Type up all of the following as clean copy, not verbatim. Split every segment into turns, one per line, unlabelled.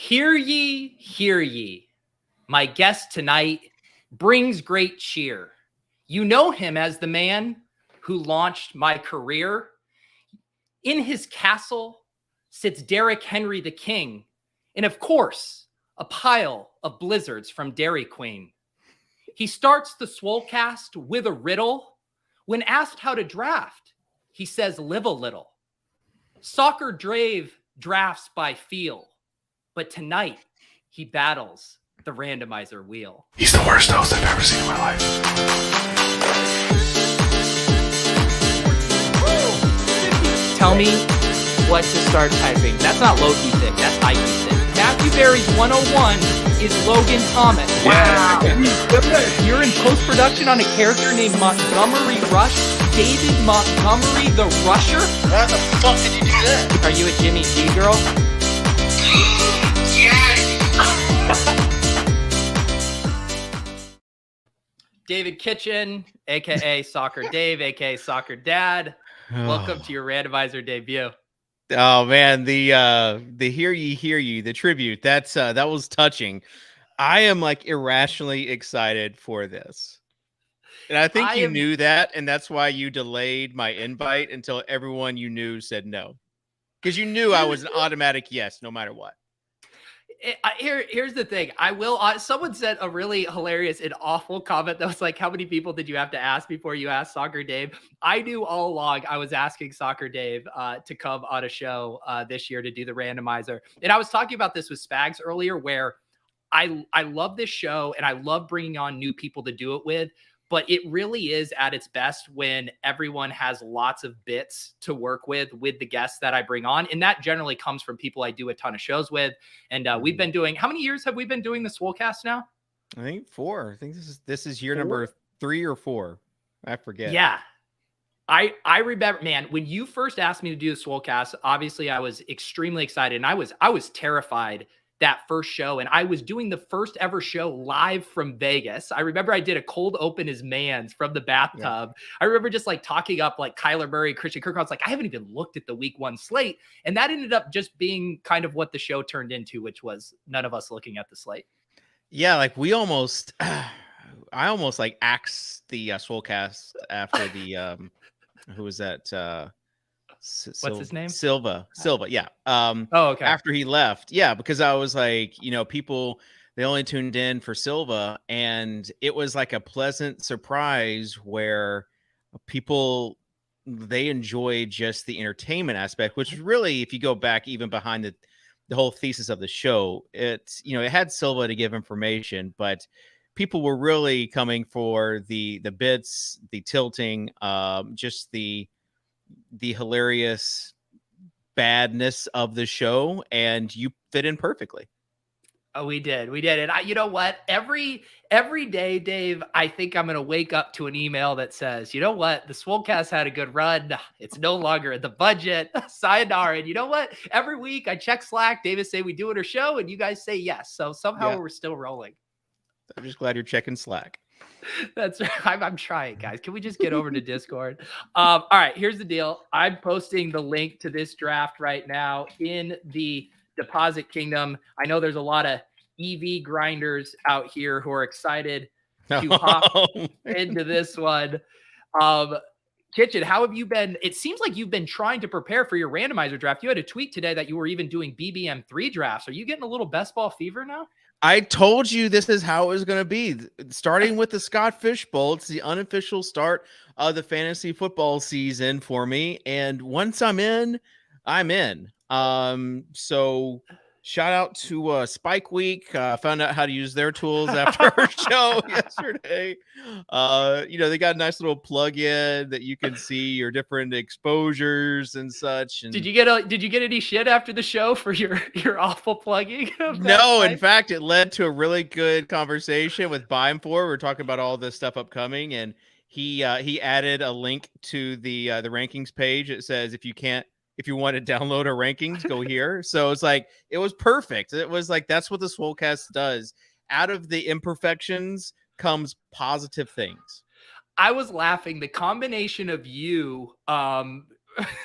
Hear ye, hear ye. My guest tonight brings great cheer. You know him as the man who launched my career. In his castle sits Derrick Henry the king, and of course, a pile of blizzards from Dairy Queen. He starts the Swolecast with a riddle. When asked how to draft, he says live a little. Soccer Drave drafts by feel, but tonight he battles the randomizer wheel.
He's the worst host I've ever seen in my life.
Tell me what to start typing. That's not low-key thick, that's high-key thick. Matthew Berry's 101 is Logan Thomas. Wow. You're in post-production on a character named Montgomery Rush. David Montgomery the Rusher?
Why the fuck did you do that?
Are you a Jimmy G girl?
Yes!
David Kitchen, a.k.a. Soccer Dave, a.k.a. Soccer Dad. Welcome to your randomizer debut.
Oh man, the hear ye, the tribute. That was touching. I am like irrationally excited for this. And I think you knew that, and that's why you delayed my invite until everyone you knew said no. Because you knew I was an automatic yes, no matter what.
Here's the thing. Someone said a really hilarious and awful comment that was like, how many people did you have to ask before you asked Soccer Dave? I knew all along I was asking Soccer Dave to come on a show this year to do the randomizer. And I was talking about this with Spags earlier, where I love this show and I love bringing on new people to do it with. But it really is at its best when everyone has lots of bits to work with the guests that I bring on. And that generally comes from people I do a ton of shows with. And we've been doing, how many years have we been doing the Swolecast now?
I think 4. I think this is year number 3 or 4. I forget.
Yeah. I remember, man, when you first asked me to do the Swolecast, obviously I was extremely excited. And I was terrified that first show. And I was doing the first ever show live from Vegas. I remember I did a cold open as Mans from the bathtub. Yeah. I remember just like talking up like Kyler Murray, Christian Kirk. I was like, I haven't even looked at the week 1 slate. And that ended up just being kind of what the show turned into, which was none of us looking at the slate.
Yeah. Like I almost like axed the Swolecast after the, who was that?
What's his name?
Silva. Yeah.
Okay.
After he left. Yeah. Because I was like, people, they only tuned in for Silva, and it was like a pleasant surprise where people, they enjoy just the entertainment aspect, which really, if you go back even behind the whole thesis of the show, it's, it had Silva to give information, but people were really coming for the bits, the tilting, just the hilarious badness of the show, and you fit in perfectly.
Oh, we did. And you know what? Every day, Dave, I think I'm going to wake up to an email that says, you know what? The Swolecast had a good run. It's no longer in the budget. Sayonara. And you know what? Every week I check Slack. David say we do it or show, and you guys say yes. So somehow we're still rolling.
I'm just glad you're checking Slack.
That's right. I'm trying, guys. Can we just get over to Discord? All right, here's the deal. I'm posting the link to this draft right now in the Deposit Kingdom. I know there's a lot of EV grinders out here who are excited to hop into this one. Kitchen, how have you been? It seems like you've been trying to prepare for your randomizer draft. You had a tweet today that you were even doing BBM3 drafts. Are you getting a little best ball fever now?
I told you this is how it was going to be. Starting with the Scott Fish Bowl, it's the unofficial start of the fantasy football season for me. And once I'm in, I'm in. So shout out to Spike Week. Found out how to use their tools after our show yesterday. They got a nice little plug-in that you can see your different exposures and such. And
did you get any shit after the show for your awful plugging?
No, in fact, it led to a really good conversation with Bime for. We're talking about all this stuff upcoming, and he added a link to the rankings page. It says if you want to download our rankings, go here. So it's like, it was perfect. It was like, that's what the Swolecast does. Out of the imperfections comes positive things.
I was laughing. The combination of you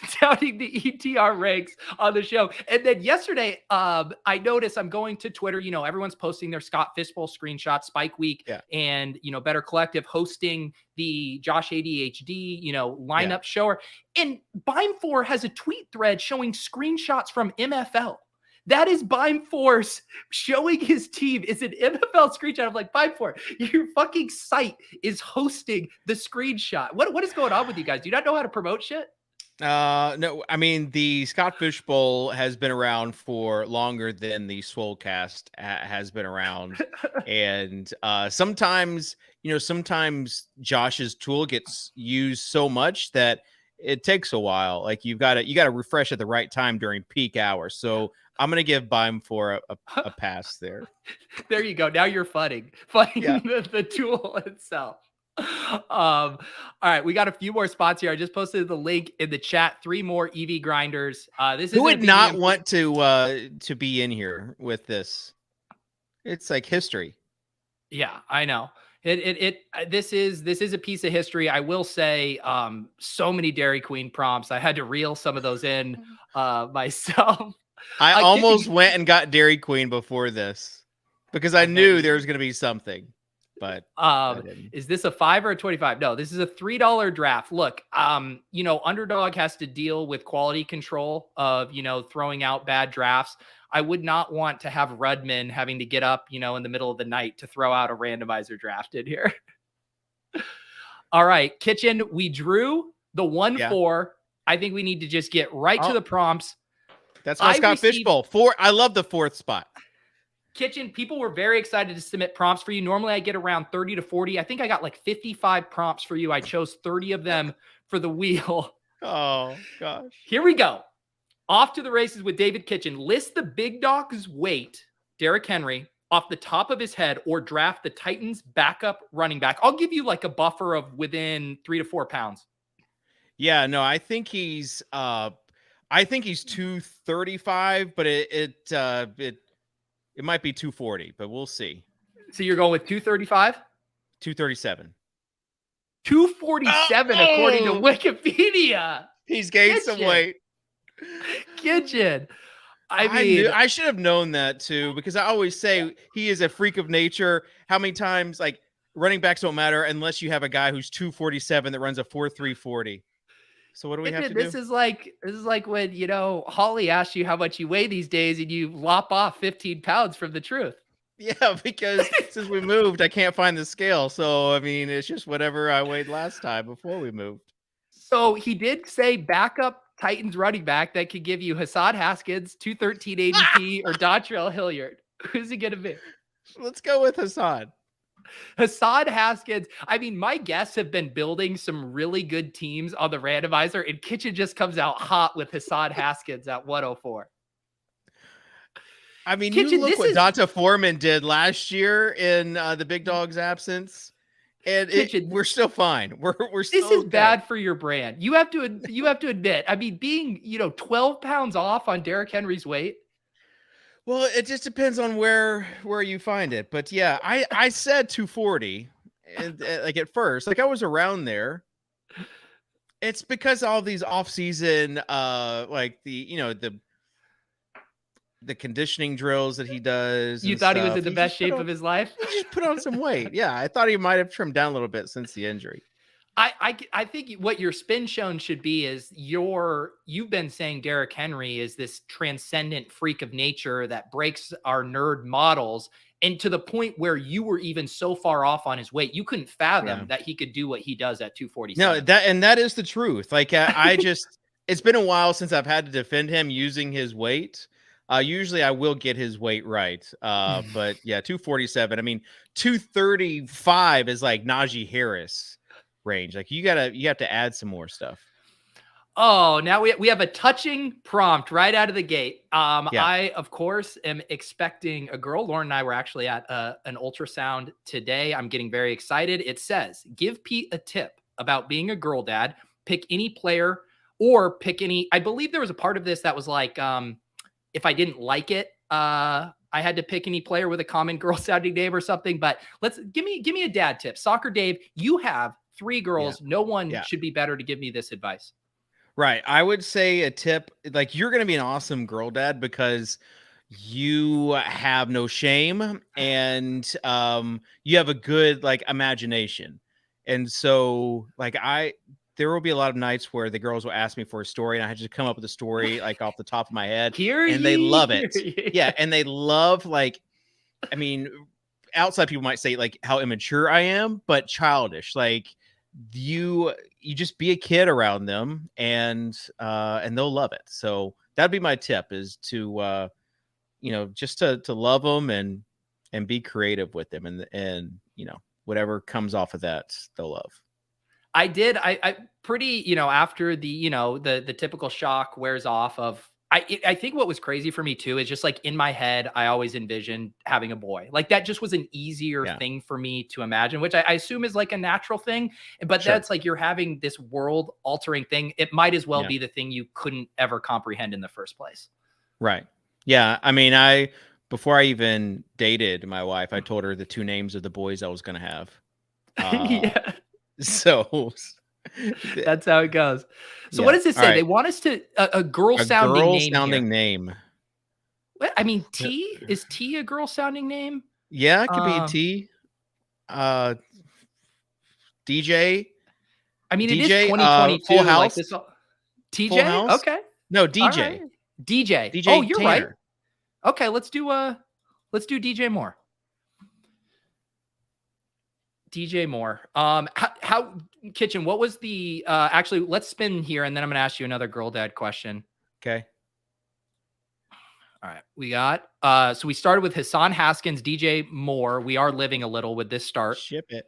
touting the ETR ranks on the show. And then yesterday, I noticed I'm going to Twitter. You know, everyone's posting their Scott Fishbowl screenshots, Spike Week, and, you know, Better Collective hosting the Josh ADHD, you know, lineup shower. And Beim4 has a tweet thread showing screenshots from MFL. That is Beim4's showing his team is an MFL screenshot. I'm like, Beim4, your fucking site is hosting the screenshot. What is going on with you guys? Do you not know how to promote shit?
No, I mean, the Scott Fishbowl has been around for longer than the Swolecast has been around. And sometimes Josh's tool gets used so much that it takes a while. Like you got to refresh at the right time during peak hours. So I'm going to give Beim4 a pass there.
There you go. Now you're fighting the tool itself. All right, we got a few more spots here. I just posted the link in the chat. 3 more EV grinders. Who
would not want to be in here with this? It's like history.
Yeah, I know. This is a piece of history. I will say, so many Dairy Queen prompts. I had to reel some of those in myself.
I almost went and got Dairy Queen before this because I knew there was going to be something. But
is this a 5 or a 25? No, this is a $3 draft. Look, you know, Underdog has to deal with quality control of, you know, throwing out bad drafts. I would not want to have Rudman having to get up, you know, in the middle of the night to throw out a randomizer draft in here. All right, Kitchen, we drew the 1-4. I think we need to just get right to the prompts.
That's my Scott Fishbowl. 4. I love the 4th spot.
Kitchen, people were very excited to submit prompts for you. Normally I get around 30 to 40. I think I got like 55 prompts for you. I chose 30 of them for the wheel.
Oh, gosh.
Here we go. Off to the races with David Kitchen. List the big dog's weight, Derrick Henry, off the top of his head, or draft the Titans backup running back. I'll give you like a buffer of within 3 to 4 pounds.
Yeah, no, I think he's 235, but it might be 240, but we'll see.
So you're going with 235?
237.
247 according to Wikipedia.
He's gained some weight.
Kitchen. I mean,
I should have known that too, because I always say he is a freak of nature. How many times, like, running backs don't matter unless you have a guy who's 247 that runs a 4.340. So what do we have to do?
This is like when, you know, Holly asks you how much you weigh these days and you lop off 15 pounds from the truth.
Yeah, because since we moved, I can't find the scale. So, I mean, it's just whatever I weighed last time before we moved.
So he did say backup Titans running back that could give you Hassan Haskins, 213 ADP, or Dontrell Hilliard. Who's he going to be?
Let's go with Hassan.
Hassan Haskins. I mean, my guests have been building some really good teams on the randomizer, and Kitchen just comes out hot with Hassan Haskins at 104.
I mean, Kitchen, you look what Donta Foreman did last year in the big dog's absence. And Kitchen, we're still fine. We're still
this is bad for your brand. You have to admit. I mean, being 12 pounds off on Derrick Henry's weight.
Well, it just depends on where you find it. But yeah, I said 240, like at first, like I was around there. It's because all these off-season, like the conditioning drills that he does.
You thought he was in the best shape of his life?
He just put on some weight. Yeah, I thought he might have trimmed down a little bit since the injury.
I think what your spin shown should be is you've been saying Derrick Henry is this transcendent freak of nature that breaks our nerd models, and to the point where you were even so far off on his weight, you couldn't fathom that he could do what he does at 247.
No, that is the truth. Like I just, it's been a while since I've had to defend him using his weight. Usually I will get his weight right. But yeah, 247. I mean, 235 is like Najee Harris range. Like you have to add some more stuff.
Oh, now we have a touching prompt right out of the gate. I, of course, am expecting a girl. Lauren and I were actually at an ultrasound today. I'm getting very excited. It says, give Pete a tip about being a girl dad. Pick any player or pick any. I believe there was a part of this that was like, if I didn't like it, I had to pick any player with a common girl sounding name or something. But give me a dad tip. Soccer Dave, you have 3 girls. No one should be better to give me this advice.
Right. I would say a tip, like you're going to be an awesome girl dad because you have no shame and you have a good like imagination. And so like there will be a lot of nights where the girls will ask me for a story and I just come up with a story like off the top of my head
Hear
and they
ye,
love
hear
it.
ye.
Yeah, and they love like I mean outside people might say like how immature I am, but childish. Like you just be a kid around them and they'll love it. So that'd be my tip is to just to love them and be creative with them and whatever comes off of that they'll love.
I pretty, after the, the typical shock wears off of, I think what was crazy for me too is just like in my head, I always envisioned having a boy. Like that just was an easier thing for me to imagine, which I assume is like a natural thing. But
Sure.
that's like you're having this world altering thing. It might as well
Yeah.
be the thing you couldn't ever comprehend in the first place.
Right. Yeah. I mean, before I even dated my wife, I told her the two names of the boys I was going to have.
Yeah,
So
that's how it goes. So what
yeah.
does it
All
say?
right.
They want us to a girl
A
sounding
girl
name
sounding
here.
name.
What? I mean, is T a girl sounding name?
Yeah, it could be T. DJ.
I mean, it is
DJ.
2022.
Full
Like
House.
this.
Full
TJ.
House.
Okay.
No,
All
DJ.
right. DJ.
DJ
Oh, you're right.
Tanner.
Okay. Let's do DJ Moore. DJ Moore. How Kitchen, what was the actually let's spin here and then I'm gonna ask you another girl dad question.
Okay.
All right. We got so we started with Hassan Haskins, DJ Moore. We are living a little with this start.
Ship it.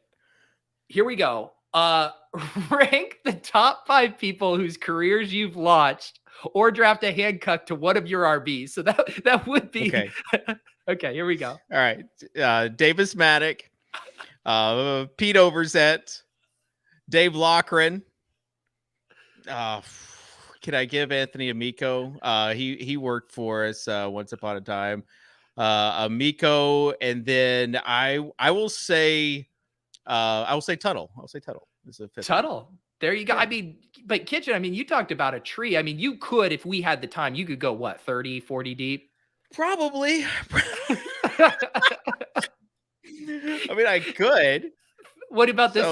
Here we go. Rank the top 5 people whose careers you've launched or draft a handcuff to one of your RBs. So that would be
Okay.
Okay, here we go.
All right. Davis Maddock, Pete Overzet, Dave Loughran. Can I give Anthony Amico? He worked for us once upon a time. Amico, and then I will say Tuttle. I'll say Tuttle. Is a fifth
Tuttle. There you go.
Yeah.
I mean, but Kitchen, I mean, you talked about a tree. I mean, you could, if we had the time, you could go what, 30, 40 deep?
Probably. I mean, I could.
What about this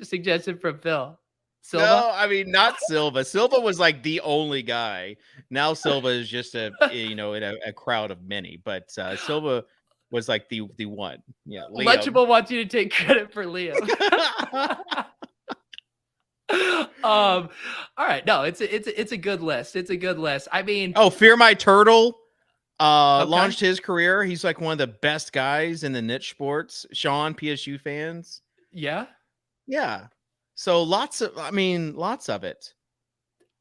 suggestion from Phil? Silva?
No, I mean not Silva. Silva was like the only guy. Now Silva is just in a crowd of many, but Silva was like the one. Yeah, Liam.
Lunchable wants you to take credit for Liam. All right, no, it's a good list. It's a good list. I mean,
Fear My Turtle
Okay.
launched his career. He's like one of the best guys in the niche sports. Sean, PSU fans.
yeah.
Yeah. So lots of it.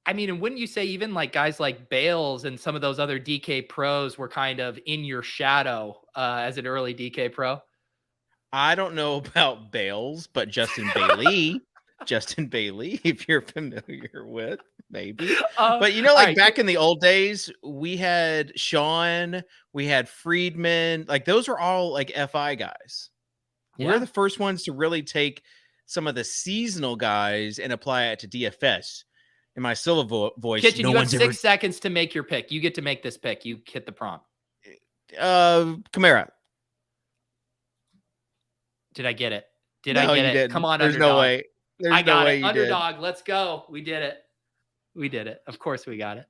I mean, and wouldn't you say even like guys like Bales and some of those other DK pros were kind of in your shadow as an early DK pro?
I don't know about Bales, but Justin Bailey, if you're familiar with, maybe. But back in the old days, we had Sean, we had Friedman, like those were all like FI guys.
Yeah.
We're the first ones to really take some of the seasonal guys and apply it to DFS. In my Silva voice,
Kitchen, you have 6 seconds to make your pick. You get to make this pick. You hit the prompt.
Kamara.
Did I get it? I get it?
Didn't.
Come on,
There's
underdog.
no way.
I got it. Underdog. Let's go. We did it. We did it. Of course we got it.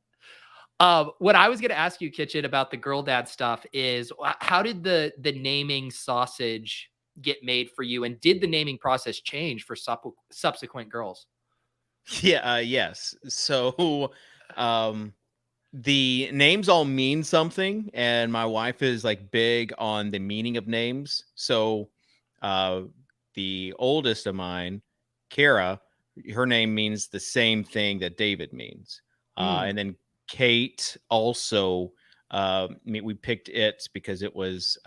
What I was going to ask you, Kitchen, about the girl dad stuff is how did the naming sausage get made for you? And did the naming process change for subsequent girls?
Yeah. Yes. So, the names all mean something, and my wife is like big on the meaning of names. So, the oldest of mine, Kara, her name means the same thing that David means. And then Kate also, we picked it because it was,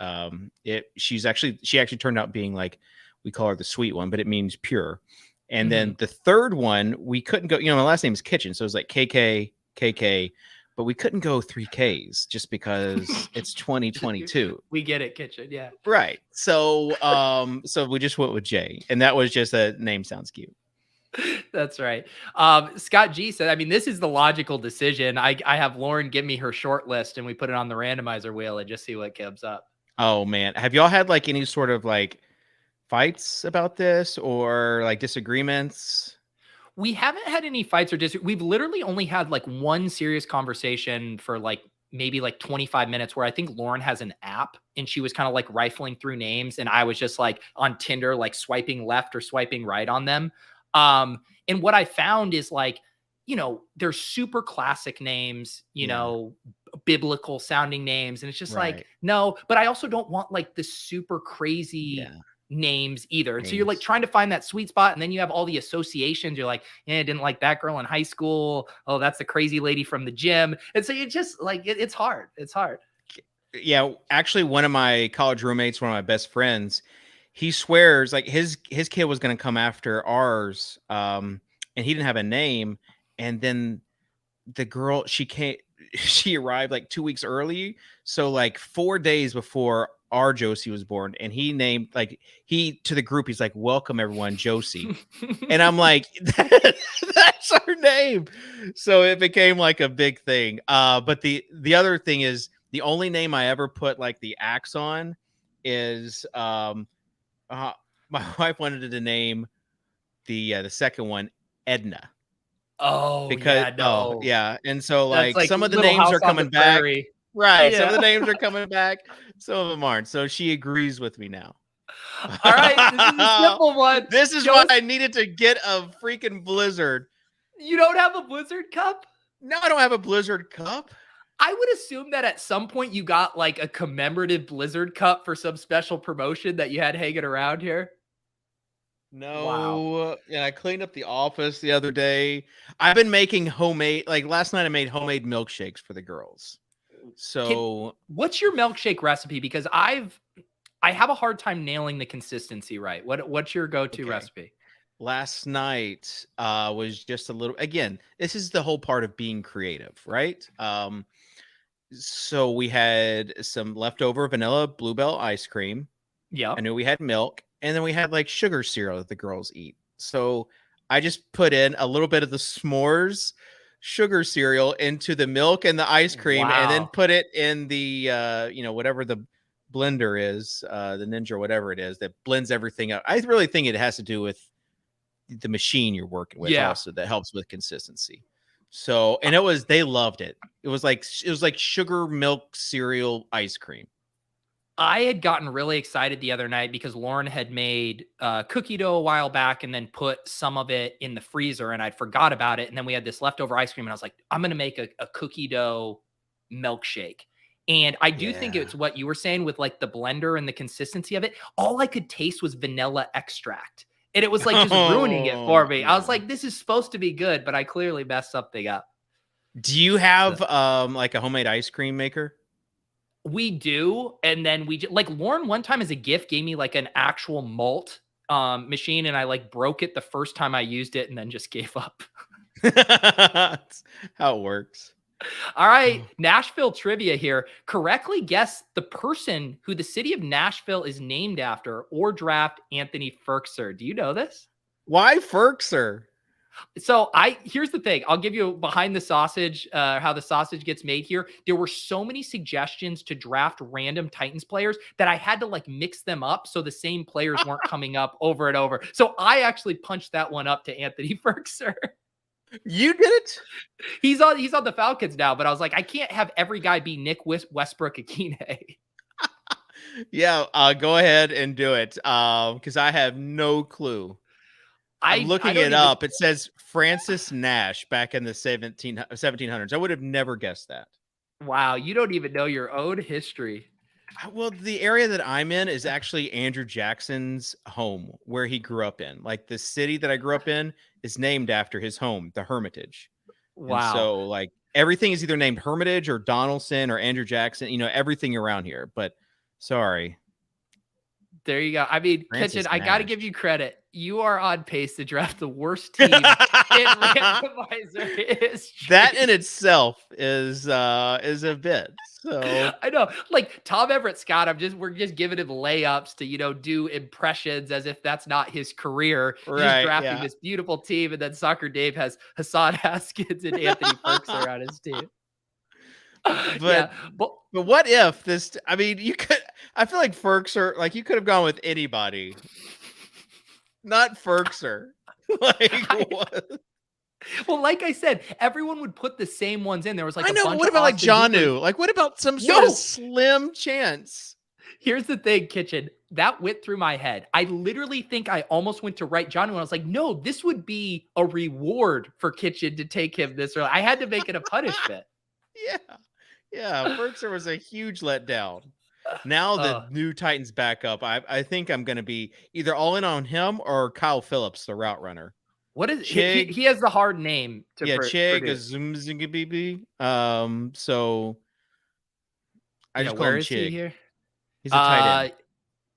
she actually turned out being like, we call her the sweet one, but it means pure. And then the third one, we couldn't go, my last name is Kitchen. So it was like KK, but we couldn't go 3 Ks just because it's 2022.
We get it, Kitchen. Yeah.
Right. So, so we just went with J, and that was just a name sounds cute.
That's right. Scott G said, I mean, this is the logical decision. I have Lauren give me her short list and we put it on the randomizer wheel and just see what comes up.
Oh man, have y'all had like any sort of like fights about this or like disagreements?
We haven't had any fights or we've literally only had like one serious conversation for like maybe like 25 minutes where I think Lauren has an app and she was kind of like rifling through names and I was just like on Tinder, like swiping left or swiping right on them. And what I found is like, you know, they're super classic names, you know, biblical sounding names. And it's just like, no, but I also don't want like the super crazy names either. And so you're like trying to find that sweet spot. And then you have all the associations. You're like, I didn't like that girl in high school. Oh, that's the crazy lady from the gym. And so you just like, it's hard. It's hard.
Yeah. Actually, one of my college roommates, one of my best friends, he swears like his kid was going to come after ours. And he didn't have a name. And then the girl, she arrived like 2 weeks early. So like 4 days before our Josie was born, and he named to the group, he's like, welcome everyone, Josie. And I'm like, that's our name. So it became like a big thing. But the other thing is the only name I ever put like the axe on is my wife wanted to name the second one Edna.
Oh,
because
yeah, no.
and so
That's
like some of the
Little
names
House
are
on the
coming back.
Prairie.
Right.
Yeah.
Some of the names are coming back. Some of them aren't. So she agrees with me now.
All right. This is a simple one.
This is why I needed to get a freaking Blizzard.
You don't have a Blizzard cup?
No, I don't have a Blizzard cup.
I would assume that at some point you got like a commemorative Blizzard cup for some special promotion that you had hanging around here.
No.
Wow.
And I cleaned up the office the other day. I've been making homemade, like last night I made homemade milkshakes for the girls. So
what's your milkshake recipe? Because I have a hard time nailing the consistency right. What's your go-to recipe?
Last night was just a little, again, this is the whole part of being creative, right? So we had some leftover vanilla Bluebell ice cream.
Yeah.
I knew we had milk, and then we had like sugar cereal that the girls eat. So I just put in a little bit of the s'mores sugar cereal into the milk and the ice cream, and then put it in the whatever the blender is, the Ninja or whatever it is that blends everything up. I really think it has to do with the machine you're working with also that helps with consistency. So, and they loved it. It was like sugar milk cereal ice cream.
I had gotten really excited the other night because Lauren had made cookie dough a while back and then put some of it in the freezer, and I'd forgot about it. And then we had this leftover ice cream, and I was like, I'm going to make a cookie dough milkshake. And I do think it's what you were saying with like the blender and the consistency of it. All I could taste was vanilla extract. And it was like just ruining it for me. I was like, this is supposed to be good, but I clearly messed something up.
Do you have like a homemade ice cream maker?
We do. And then like Lauren one time as a gift gave me like an actual malt machine, and I like broke it the first time I used it and then just gave up.
That's how it works.
All right, Nashville trivia here. Correctly guess the person who the city of Nashville is named after or draft Anthony Ferkser. Do you know this?
Why Ferkser?
So here's the thing. I'll give you behind the sausage, how the sausage gets made here. There were so many suggestions to draft random Titans players that I had to like mix them up so the same players weren't coming up over and over. So I actually punched that one up to Anthony Ferkser.
You did it?
He's on the Falcons now, but I was like, I can't have every guy be Nick Westbrook-Akine.
Yeah, go ahead and do it. Because I have no clue. I'm looking it up. It says Francis Nash back in the 1700s. I would have never guessed that.
Wow, you don't even know your own history.
Well, the area that I'm in is actually Andrew Jackson's home, where he grew up in. Like the city that I grew up in is named after his home, the Hermitage. Wow. And so like everything is either named Hermitage or Donaldson or Andrew Jackson, everything around here. But sorry.
There you go. I mean, Kitchen, I got to give you credit. you are on pace to draft the worst team in randomizer history.
That in itself is a bit. So
I know, like Tom Everett Scott, we're just giving him layups to, do impressions as if that's not his career. He's just
right,
drafting
yeah.
this beautiful team, and then Soccer Dave has Hassan Haskins and Anthony Firkser on his team.
But
but
what if this? I mean, you could. I feel like Firkser, like you could have gone with anybody, not Firkser. What?
Well, like I said, everyone would put the same ones in. There was like
I
a
know.
bunch
What
of
about like
Austin Hoopers.
Janu? Like, what about some sort
No!
of slim chance?
Here's the thing, Kitchen. That went through my head. I literally think I almost went to write John when I was like, no, this would be a reward for Kitchen to take him this early. I had to make it a punishment.
Yeah. Firkser was a huge letdown. Now the new Titans back up. I think I'm going to be either all in on him or Kyle Phillips, the route runner.
What is he has the hard name to
Chig
produce.
So I just call him Chig.
He here?
He's a tight end.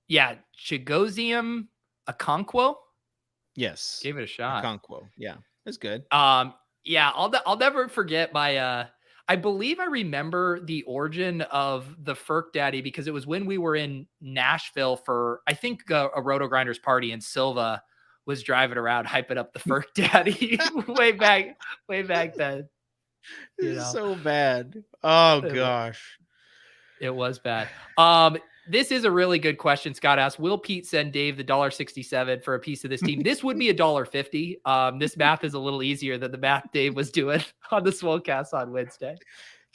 Yeah, Chigozium Okonkwo.
Yes,
gave it a shot.
Okonkwo, yeah, that's good.
Yeah, I'll never forget my. I believe I remember the origin of the Ferk Daddy because it was when we were in Nashville for I think a Roto Grinders party, and Silva was driving around hyping up the Ferk Daddy way back then.
It's so bad. Oh gosh.
It was bad. This is a really good question. Scott asked, will Pete send Dave the $1.67 for a piece of this team? This would be $1.50. This math is a little easier than the math Dave was doing on the Swolecast on Wednesday.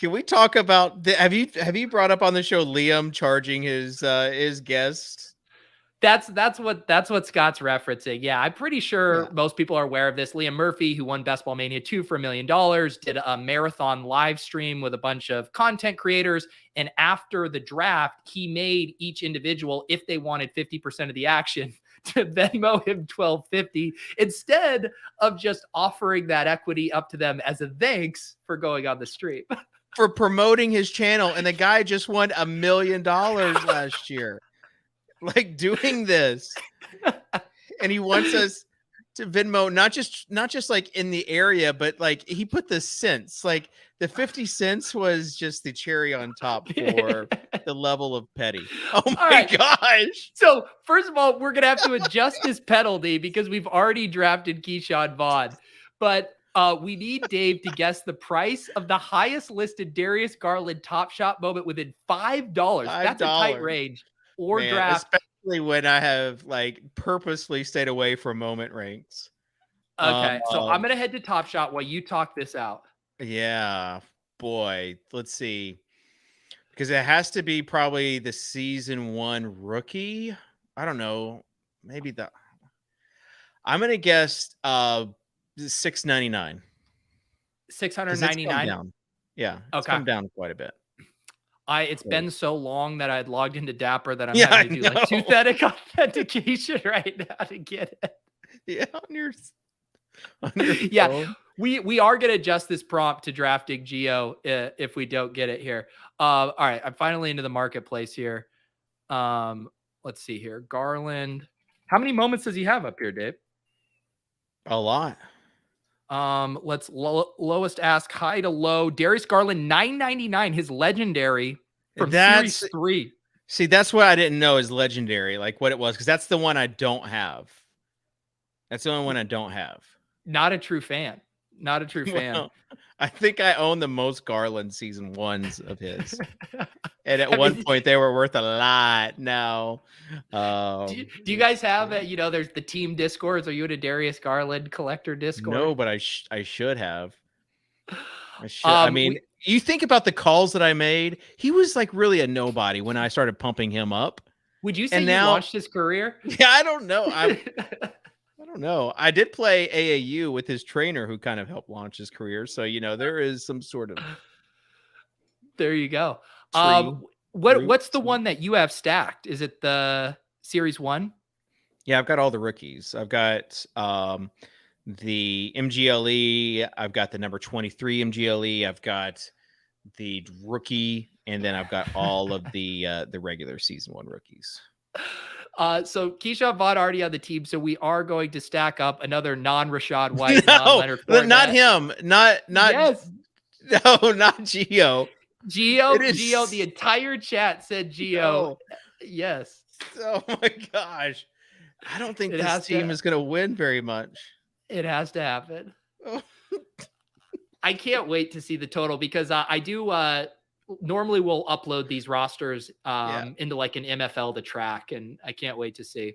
Can we talk about have you brought up on the show Liam charging his guest?
That's what Scott's referencing. Yeah, I'm pretty sure most people are aware of this. Liam Murphy, who won Best Ball Mania 2 for $1 million, did a marathon live stream with a bunch of content creators. And after the draft, he made each individual, if they wanted 50% of the action, to Venmo him $12.50 instead of just offering that equity up to them as a thanks for going on the stream.
For promoting his channel. And the guy just won $1 million last year. Like doing this, and he wants us to Venmo not just like in the area, but like he put the cents. Like the 50 cents was just the cherry on top for the level of petty. Oh my gosh!
So first of all, we're gonna have to adjust this penalty because we've already drafted Keyshawn Vaughn, but we need Dave to guess the price of the highest listed Darius Garland Top Shot moment within $5. That's a tight range. Or draft,
especially when I have like purposely stayed away from moment ranks.
Okay, so I'm gonna head to Top Shot while you talk this out.
Yeah, boy, let's see, because it has to be probably the season 1 rookie. I don't know, maybe I'm gonna guess $699.
$699.
Yeah, it's come down quite a bit.
It's been so long that I'd logged into Dapper that I'm having to do like two-threaded authentication right now to get it.
Yeah, on your
phone. We are going to adjust this prompt to drafting Geo if we don't get it here. All right, I'm finally into the marketplace here. Let's see here. Garland. How many moments does he have up here, Dave?
A lot.
Let's lowest ask high to low. Darius Garland, $9.99, his legendary from Series 3.
See, that's what I didn't know is legendary, like what it was, because that's the one I don't have. That's the only one I don't have.
Not a true fan. Not a true fan.
Well, I think I own the most Garland season 1s of his. And at one point they were worth a lot. Now,
do you guys have there's the team discords? Are you in a Darius Garland collector discord?
No, but I should have. I should. I mean, you think about the calls that I made. He was like really a nobody when I started pumping him up.
Would you say you launched his career?
Yeah, I don't know. I don't know. I did play AAU with his trainer who kind of helped launch his career. So, there is some sort of.
There you go. What's the one that you have stacked? Is it the Series 1?
Yeah, I've got all the rookies. I've got the MGLE. I've got the number 23 MGLE. I've got the rookie, and then I've got all of the regular season 1 rookies.
So Keyshawn Vaughn already on the team, so we are going to stack up another non-Rashad White,
No,
non-Leonard Fournette.
not him. Not
Yes.
No, not Gio.
Gio, the entire chat said Gio.
No.
Yes.
Oh my gosh. I don't think
It
this
has
team
to-
is going to win very much.
It has to happen.
Oh.
I can't wait to see the total because I do normally we'll upload these rosters into like an MFL to track, and I can't wait to see.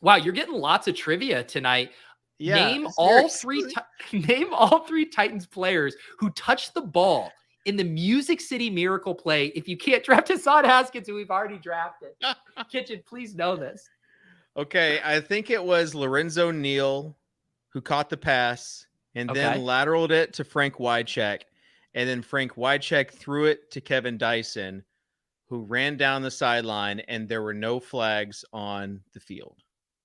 Wow, you're getting lots of trivia tonight.
Yeah,
name all three Titans players who touched the ball in the Music City Miracle play. If you can't draft Hassan Haskins, who we've already drafted, Kitchen, please know this.
Okay, I think it was Lorenzo Neal who caught the pass and then lateraled it to Frank Wycheck, and then Frank Wycheck threw it to Kevin Dyson, who ran down the sideline, and there were no flags on the field.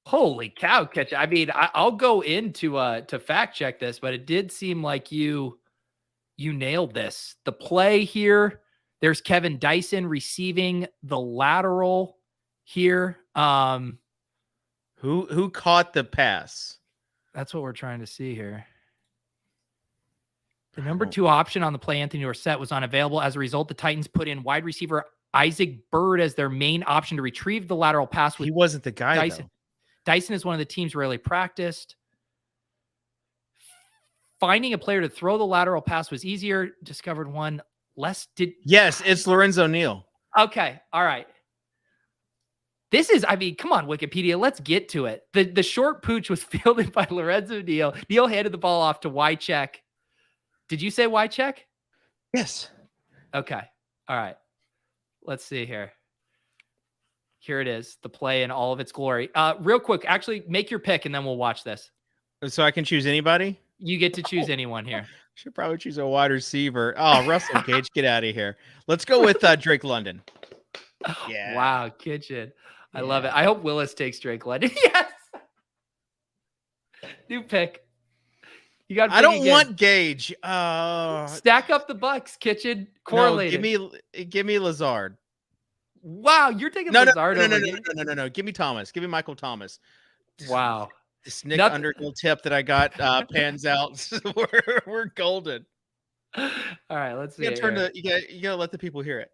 Holy cow, Catch. I mean, I'll go into to fact check this, but it did seem like you nailed this. The play here, there's Kevin Dyson receiving the lateral here.
Who caught the pass?
That's what we're trying to see here. The number 2 option on the play, Anthony Dorsett, was unavailable. As a result, the Titans put in wide receiver Isaac Bird as their main option to retrieve the lateral pass.
He wasn't the guy,
Dyson.
though.
Dyson is one of the teams rarely practiced. Finding a player to throw the lateral pass was easier. Discovered one less.
Yes, it's Lorenzo Neal.
Okay. All right. This is, I mean, come on, Wikipedia. Let's get to it. The short pooch was fielded by Lorenzo Neal. Neal handed the ball off to Wycheck. Did you say Wycheck?
Yes.
Okay. All right. Let's see here. Here it is. The play in all of its glory. Real quick, actually make your pick and then we'll watch this.
So I can choose anybody?
You get to choose anyone here.
Should probably choose a wide receiver. Oh, Russell Gage, get out of here. Let's go with Drake London. Yeah.
Wow, Kitchen. I love it. I hope Willis takes Drake London. Yes. New pick. You got.
I don't want Gage.
Stack up the Bucks, Kitchen. Correlated.
No, give me Lazard.
Wow, you're taking Lazard over.
No. Give me Thomas. Give me Michael Thomas.
Wow.
This Nick Underhill tip that I got pans out. we're golden.
All right, let's see.
You gotta let the people hear it.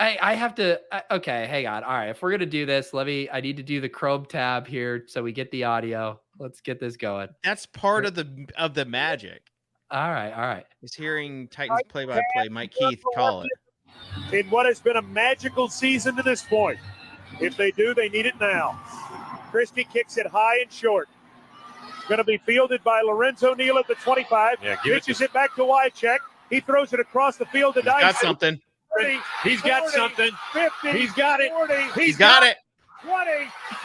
I have to. Okay, hang on. All right, if we're gonna do this, I need to do the Chrome tab here so we get the audio. Let's get this going.
That's part of the magic.
All right.
Is hearing Titans play-by-play. Mike Keith call it.
In what has been a magical season to this point. If they do, they need it now. Christie kicks it high and short. Going to be fielded by Lorenzo Neal at the 25. Pitches it back to Wycheck. He throws it across the field to Dyson.
Got something.
30,
He's got
40,
something.
50,
He's got it.
40,
He's got it.
20,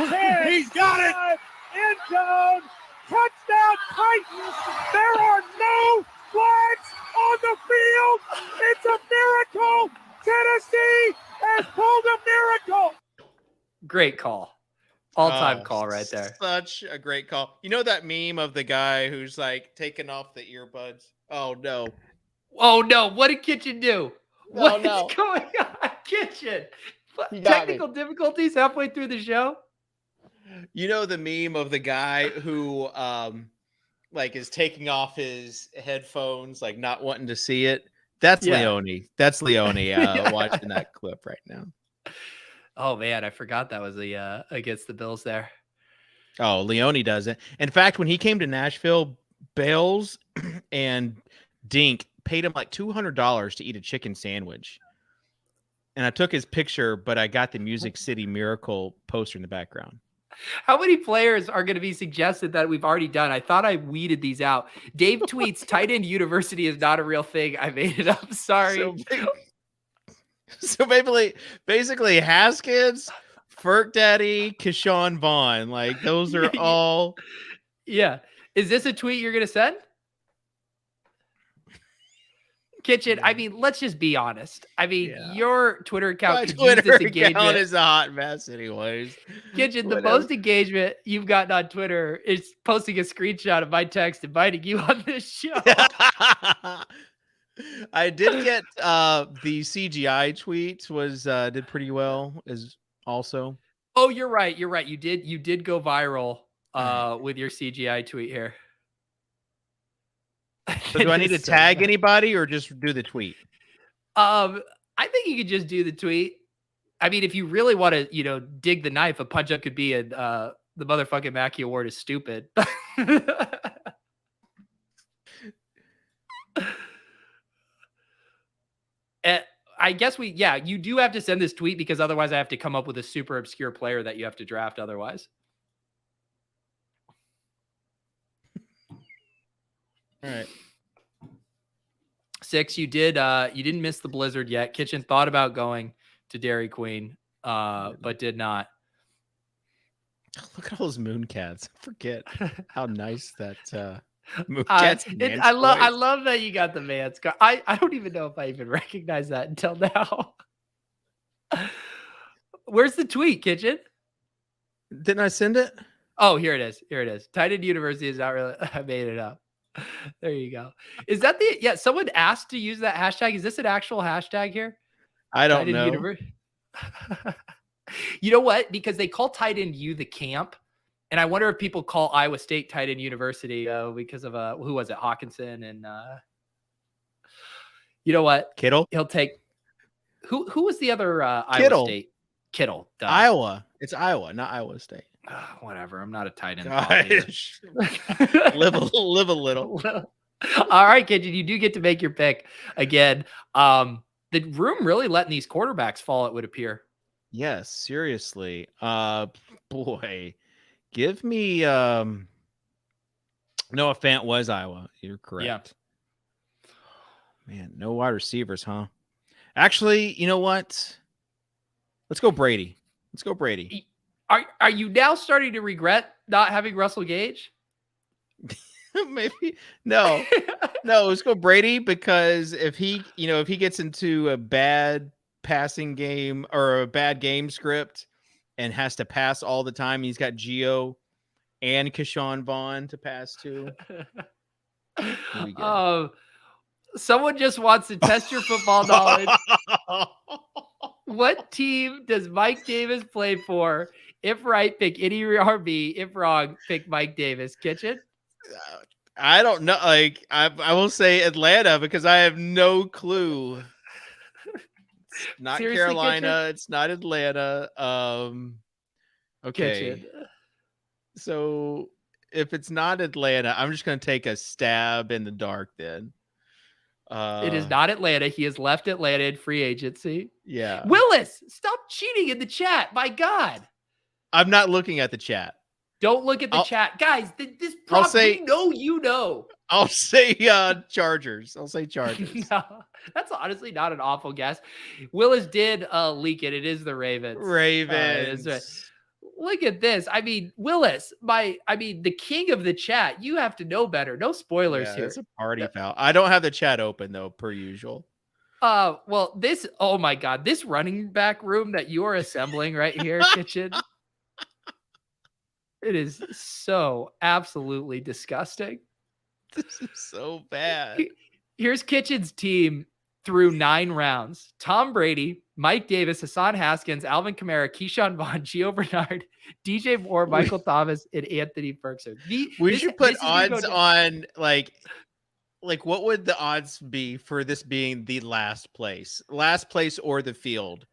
10,
He's got it.
5, end zone, touchdown Titans. There are no flags on the field. It's a miracle. Tennessee has pulled a miracle.
Great call. All-time call right there.
Such a great call. You know that meme of the guy who's like taking off the earbuds? Oh no.
Oh no, what did Kitchen do?
No,
What's going on, Kitchen? Technical difficulties halfway through the show?
You know the meme of the guy who like is taking off his headphones, like not wanting to see it? That's Leone. That's Leone watching that clip right now.
Oh man, I forgot that was the against the Bills there.
Oh, Leone does it. In fact, when he came to Nashville, Bales and Dink paid him like $200 to eat a chicken sandwich. And I took his picture, but I got the Music City Miracle poster in the background.
How many players are going to be suggested that we've already done? I thought I weeded these out. Dave tweets, tight end university is not a real thing. I made it up. Sorry.
So basically Haskins, Ferk Daddy, Keyshawn Vaughn. Like those are all.
Yeah. Is this a tweet you're going to send? Kitchen, I mean, let's just be honest. I mean, your Twitter account
is a hot mess anyways.
Kitchen, the most engagement you've gotten on Twitter is posting a screenshot of my text inviting you on this show.
I did get the CGI tweet did pretty well also.
Oh, you're right. You're right. You did go viral with your CGI tweet here.
So do I need to tag anybody or just do the tweet?
I think you could just do the tweet. I mean, if you really want to, dig the knife, a punch up could be the motherfucking Mackey Award is stupid. I guess you do have to send this tweet because otherwise I have to come up with a super obscure player that you have to draft otherwise.
All right.
6, you didn't miss the blizzard yet. Kitchen thought about going to Dairy Queen, but did not.
Look at all those Mooncats. I forget how nice that
Mooncats. I love that you got the man's car. I don't even know if I even recognize that until now. Where's the tweet, Kitchen?
Didn't I send it?
Oh, here it is. Titan University is not really. I made it up. There you go. Is that someone asked to use that hashtag? Is this an actual hashtag here?
I don't know.
You know what? Because they call Titan U the camp. And I wonder if people call Iowa State Titan University because of who was it? Hawkinson and you know what?
Kittle.
He'll take who was the other
Kittle.
Iowa State? Kittle. Duh.
Iowa. It's Iowa, not Iowa State.
Whatever. I'm not a Titan.
live a little.
All right, kid. You do get to make your pick again. The room really letting these quarterbacks fall, it would appear.
Yes, seriously. Boy, give me Noah Fant was Iowa. You're correct. Yeah. Man, no wide receivers, huh? Actually, you know what? Let's go Brady.
Are you now starting to regret not having Russell Gage?
Maybe no. Let's go Brady because if he gets into a bad passing game or a bad game script and has to pass all the time, he's got Gio and Keyshawn Vaughn to pass to.
Someone just wants to test your football knowledge. What team does Mike Davis play for? If right, pick any RB. If wrong, pick Mike Davis. Kitchen?
I don't know. Like I will say Atlanta because I have no clue. It's not seriously, Carolina. Kitchen? It's not Atlanta. Okay. Kitchen. So if it's not Atlanta, I'm just going to take a stab in the dark then.
It is not Atlanta. He has left Atlanta in free agency.
Yeah.
Willis, stop cheating in the chat. My God.
I'm not looking at the chat.
Don't look at the chat. Guys, this prop, we know you know.
I'll say Chargers. No,
that's honestly not an awful guess. Willis did leak it. It is the Ravens. Look at this. I mean, Willis, the king of the chat. You have to know better. No spoilers here.
It's a party foul. I don't have the chat open though, per usual.
Well, oh my God, this running back room that you are assembling right here, Kitchen. It is so absolutely disgusting.
This is so bad.
Here's Kitchen's team through 9 rounds. Tom Brady, Mike Davis, Hassan Haskins, Alvin Kamara, Keyshawn Vaughn, Gio Bernard, DJ Moore, Michael Thomas, and Anthony Ferguson.
We should put odds on like what would the odds be for this being the last place or the field?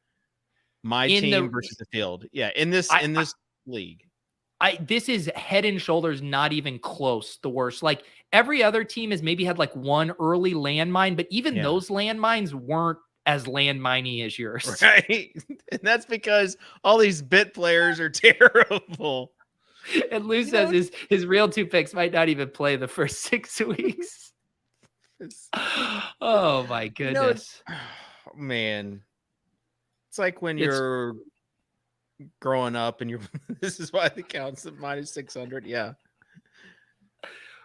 My team versus the field. Yeah, in this league.
This is head and shoulders, not even close. The worst. Like every other team has maybe had like one early landmine, but even those landmines weren't as landminey as yours.
Right. And that's because all these bit players are terrible.
And Lou says his real 2 picks might not even play the first 6 weeks. Oh my goodness.
Man. It's like when you're growing up and this is why it counts at -600. Yeah.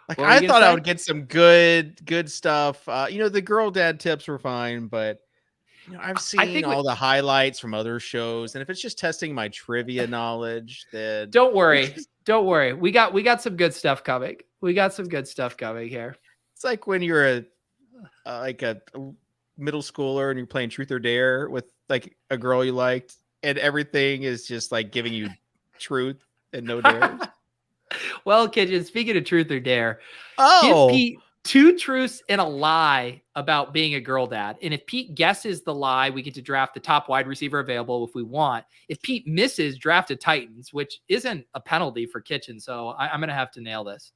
Like I thought I would get some good stuff. The girl dad tips were fine, but I've seen all the highlights from other shows, and if it's just testing my trivia knowledge, then
don't worry. We got some good stuff coming. Here.
It's like when you're a middle schooler and you're playing Truth or Dare with like a girl you liked, and everything is just like giving you truth and no dares.
Well, Kitchen, speaking of truth or dare, give
Oh,
Pete 2 truths and a lie about being a girl dad. And if Pete guesses the lie, we get to draft the top wide receiver available if we want. If Pete misses, draft a Titans, which isn't a penalty for Kitchen. So I'm going to have to nail this.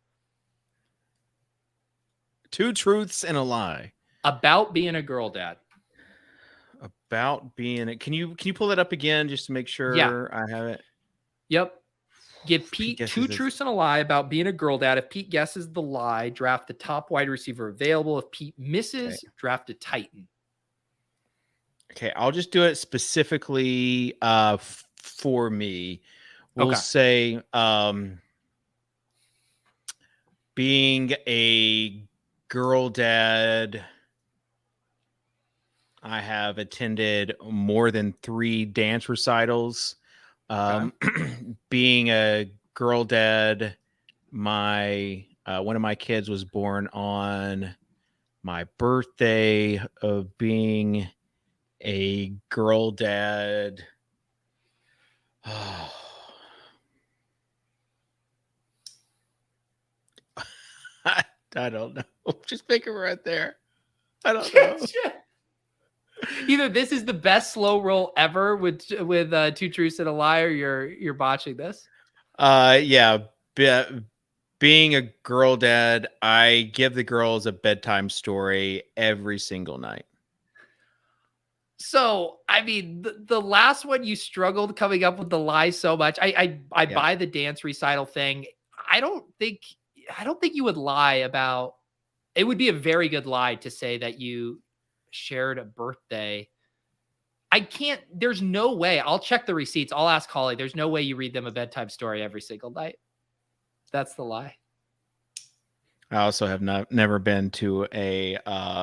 2 truths and a lie
About being a girl dad.
about being it. Can you pull it up again just to make sure I have it?
Yep. Give Pete 2 truths and a lie about being a girl dad. If Pete guesses the lie, draft the top wide receiver available. If Pete misses, draft a Titan.
Okay, I'll just do it specifically for me. We'll say being a girl dad, I have attended more than 3 dance recitals. Being a girl dad, my one of my kids was born on my birthday. Of being a girl dad, I don't know. Just pick it right there. I don't know.
Either this is the best slow roll ever with 2 truths and a lie, or you're botching this.
Being a girl dad, I give the girls a bedtime story every single night.
So, I mean, the last one you struggled coming up with the lie so much. I buy the dance recital thing. I don't think you would lie about. It would be a very good lie to say that you shared a birthday. I can't. There's no way. I'll check the receipts. I'll ask Holly. There's no way you read them a bedtime story every single night. That's the lie.
I also have never been to a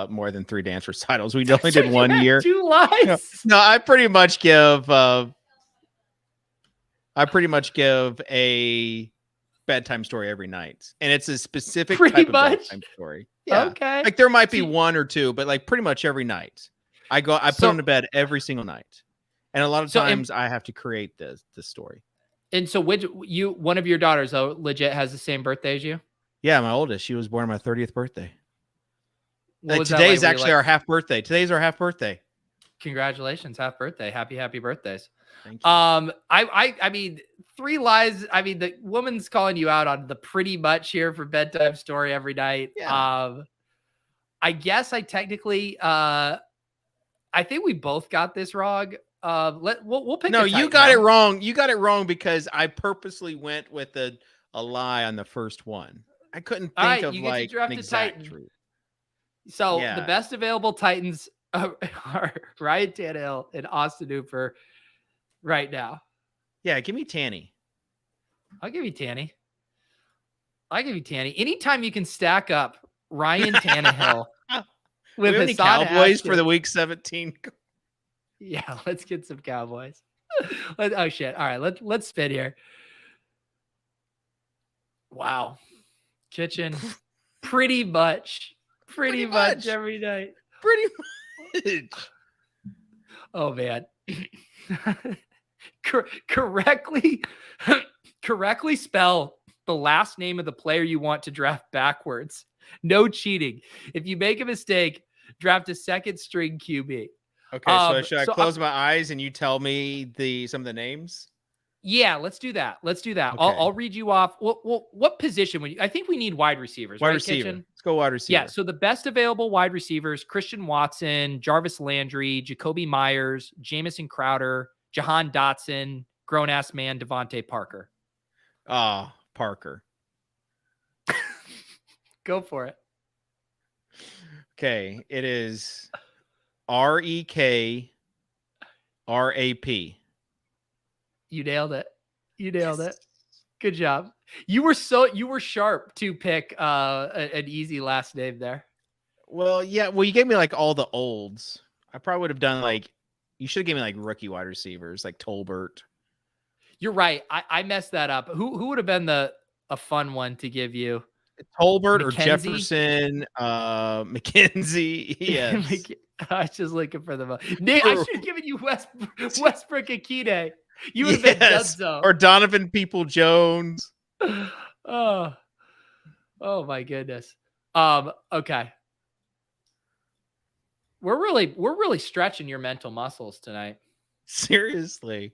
more than 3 dance recitals. We only did 1 year.
2 lies.
No, I pretty much give a bedtime story every night, and it's a specific type of bedtime story. Yeah.
Okay.
Like there might be 1 or 2, but like pretty much every night, I put them to bed every single night, and a lot of times I have to create the story. And
so, one of your daughters legit has the same birthday as you?
Yeah, my oldest. She was born on my 30th birthday. Today's actually our half birthday. Today's our half birthday.
Congratulations, half birthday. Happy birthdays.
Thank you.
I mean, 3 lies. I mean, the woman's calling you out on the pretty much here for bedtime story every night.
Yeah.
I guess I technically I think we both got this wrong. We'll pick.
No, you got it wrong. You got it wrong because I purposely went with a lie on the first one. I couldn't think of like an exact truth.
So the best available Titans are Ryan Tannehill and Austin Hooper right now.
Yeah, give me Tanny.
I'll give you Tanny. Anytime you can stack up Ryan Tannehill with
Hassan Cowboys Haskins for the week 17.
Yeah, let's get some Cowboys. Oh shit! All right, let's spin here. Wow, Kitchen, pretty much every night.
Pretty much.
Oh man, correctly spell the last name of the player you want to draft backwards. No cheating. If you make a mistake, draft a second string QB.
Okay, so should I close my eyes and you tell me some of the names?
Yeah, let's do that. Okay. I'll read you off. What position would you? I think we need wide receivers.
Wide receiver.
Kitchen?
Let's go wide receiver.
Yeah. So the best available wide receivers: Christian Watson, Jarvis Landry, Jacoby Myers, Jamison Crowder, Jahan Dotson, grown ass man Devontae Parker.
Parker.
Go for it.
Okay, it is REKRAP.
You nailed it. Good job. You were sharp to pick an easy last name there.
Well, yeah. Well, you gave me like all the olds. I probably would have done like, you should have given me like rookie wide receivers like Tolbert.
You're right. I messed that up. Who would have been a fun one to give you?
Tolbert or
Mackenzie?
Jefferson, McKenzie. Yes.
I was just looking for the Nick. I should have given you Westbrook Akide. You would have been Dunzo.
Or Donovan People-Jones.
Oh my goodness. Okay. We're really stretching your mental muscles tonight.
Seriously.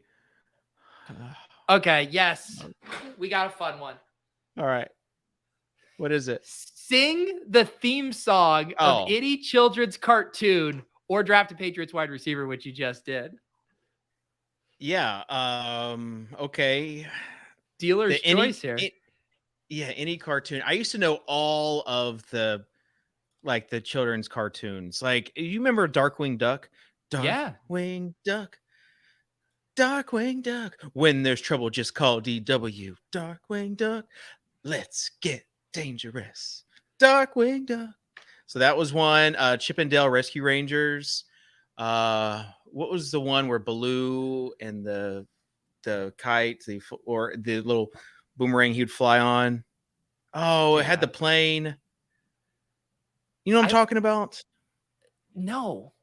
Okay, yes. We got a fun one.
All right. What is it?
Sing the theme song of any children's cartoon or draft a Patriots wide receiver, which you just did.
Yeah. Okay.
Dealer's choice here.
Any cartoon. I used to know all of the children's cartoons. Like, you remember Darkwing Duck? Darkwing Duck. Darkwing Duck. When there's trouble, just call DW. Darkwing Duck. Let's get dangerous. Darkwing Duck. So that was one. Chip and Dale Rescue Rangers. What was the one where Baloo and the kite, or the little boomerang he'd fly on? Oh, it had the plane. You know what I'm talking about?
No.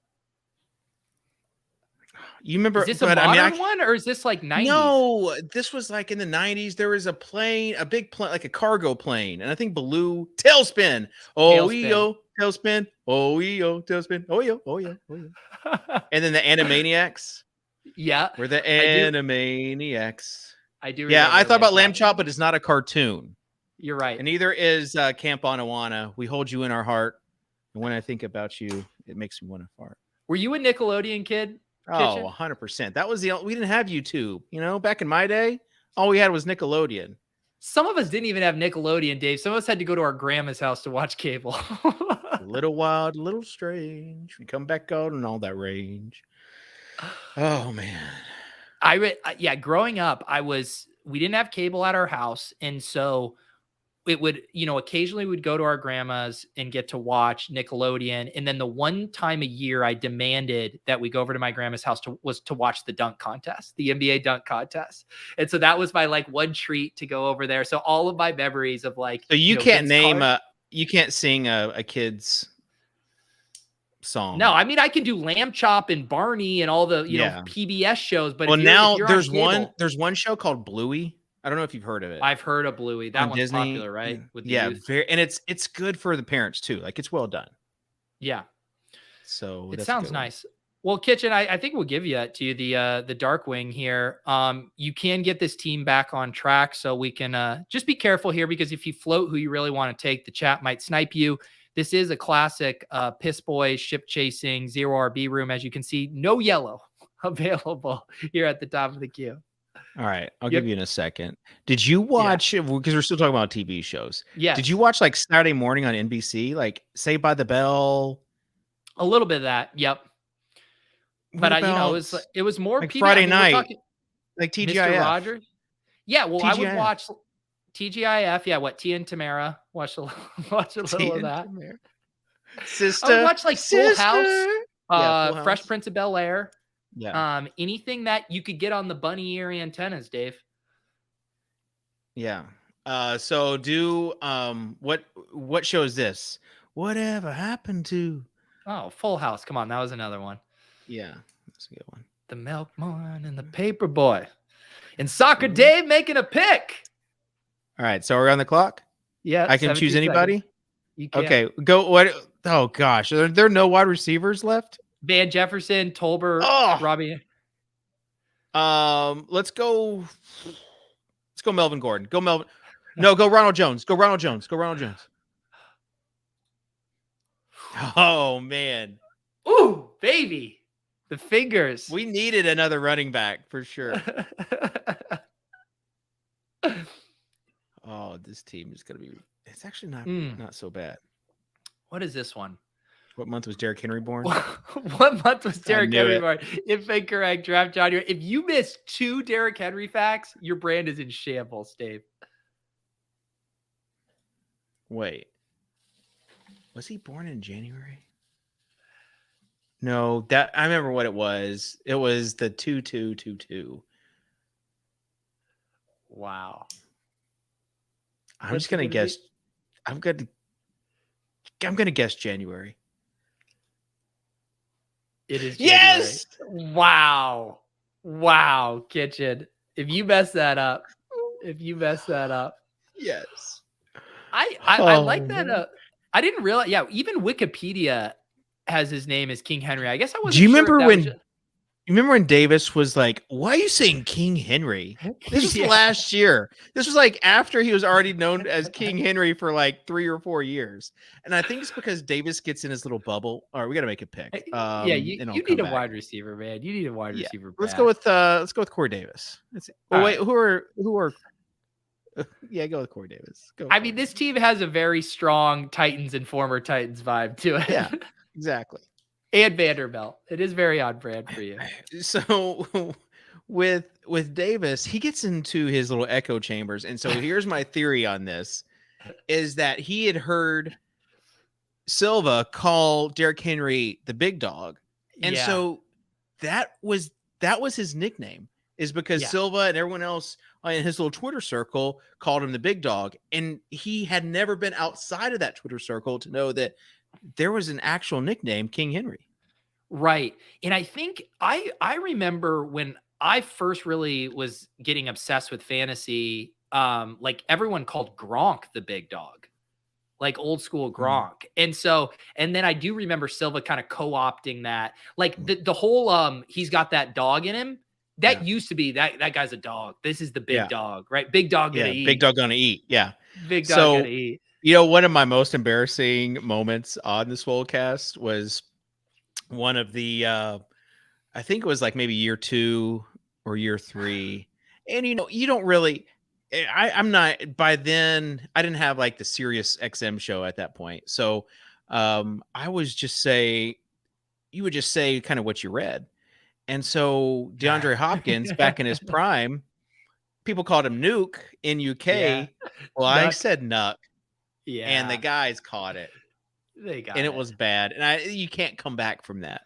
You remember?
Is this a modern one, or is this like 90s?
No, this was like in the 90s. There was a plane, a big plane, like a cargo plane, and I think Baloo tailspin. Oh yo, tailspin. Oh yo, tailspin. Oh yo, oh yo, oh yo. And then the Animaniacs.
Yeah,
we're the Animaniacs.
I do.
Yeah, I thought about Lamb Chop, but it's not a cartoon.
You're right,
and neither is Camp Anawana. We hold you in our heart, and when I think about you, it makes me want to fart.
Were you a Nickelodeon kid?
Oh, 100%. That was we didn't have YouTube. You know, back in my day, all we had was Nickelodeon.
Some of us didn't even have Nickelodeon, Dave. Some of us had to go to our grandma's house to watch cable.
A little wild, a little strange. We come back out and all that range. Oh man.
Growing up, we didn't have cable at our house, and so it would, occasionally we'd go to our grandma's and get to watch Nickelodeon. And then the one time a year I demanded that we go over to my grandma's house was to watch the dunk contest, the NBA dunk contest. And so that was my one treat to go over there. So all of my memories of
so you can't you can't sing a kid's song.
No, I mean, I can do Lamb Chop and Barney and all the, PBS shows, but
now there's one show called Bluey. I don't know if you've heard of it.
I've heard of Bluey. That one's Disney. Popular, right? With the youth.
And it's good for the parents too. Like, it's well done.
Yeah.
So
it sounds nice. Well, Kitchen, I think we'll give you the Darkwing here. You can get this team back on track, so we can just be careful here, because if you float who you really want to take, the chat might snipe you. This is a classic Piss Boy ship chasing 0 RB room. As you can see, no yellow available here at the top of the queue.
All right, I'll give you in a second. Did you watch, because we're still talking about TV shows?
Yeah.
Did you watch Saturday morning on NBC, Saved by the Bell?
A little bit of that, yep. But it was more
Friday night, TGIF.
Mr. Rogers. Yeah, well, TGIF. I would watch TGIF. Yeah, Tia and Tamara. Watch a little of that.
Sister.
I would watch Full House, Full House, Fresh Prince of Bel-Air.
Yeah.
Anything that you could get on the bunny ear antennas, Dave.
Yeah. So do what show is this? Whatever happened to?
Oh, Full House. Come on, that was another one.
Yeah, that's a good one.
The Milkman and the Paper Boy, and Soccer Dave making a pick.
All right, so we're on the clock.
Yeah,
I can choose anybody.
Seconds. You can.
Okay, go. What? Oh gosh, are there no wide receivers left?
Van Jefferson, Tolbert, Robbie.
Let's go Melvin Gordon. Go Melvin. No, go Ronald Jones. Go Ronald Jones. Oh man.
Ooh, baby. The fingers.
We needed another running back for sure. Oh, this team is going to be, it's actually not so bad.
What is this one?
What month was Derrick Henry born?
What month was Derrick Henry born? If incorrect, draft John. If you missed 2 Derrick Henry facts, your brand is in shambles, Dave.
Wait. Was he born in January? No, I remember what it was. It was the 2222.
Wow.
I'm just going to guess. I'm gonna guess January.
It is January.
Yes.
Wow. Kitchen. If you mess that up.
Yes.
I like that. I didn't realize. Yeah, even Wikipedia has his name as King Henry. I guess I wasn't.
Do you
sure
remember
if that
when?
was just...
You remember when Davis was like, "Why are you saying King Henry?" This was
Yeah.
last year. This was like after he was already known as King Henry for like 3 or 4 years. And I think it's because Davis gets in his little bubble. All right, we got to make a pick.
Yeah,
and I'll
you
come
need a
back.
wide receiver, man. You need a wide
Yeah.
receiver.
Let's
back.
go with Corey Davis.
All
wait,
right.
who are yeah, go with Corey Davis. Go.
I mean, this team has a very strong Titans and former Titans vibe to it.
Yeah, exactly.
And Vanderbilt. It is very on brand for you.
So with Davis, he gets into his little echo chambers. And so here's my theory on this is that he had heard Silva call Derrick Henry the big dog. And so that was his nickname, is because Silva and everyone else in his little Twitter circle called him the big dog. And he had never been outside of that Twitter circle to know that there was an actual nickname, King Henry.
Right. And I think I remember when I first really was getting obsessed with fantasy, like everyone called Gronk the big dog, like old school Gronk. And then I do remember Silva kind of co-opting that, like the whole, he's got that dog in him. That used to be that guy's a dog. This is the big dog, right? Big dog gonna eat.
Big dog gonna eat. Yeah.
Big dog gonna eat.
You know, one of my most embarrassing moments on the Swolecast was one of the I think it was like maybe year 2 or year 3. And you don't really I'm not, by then I didn't have like the Sirius XM show at that point. So I was just you would just say kind of what you read. And so DeAndre Hopkins back in his prime, people called him Nuke in UK. Yeah. Well, I said Nuck. Yeah. And the guys caught it.
They got
it. And it was bad. And you can't come back from that.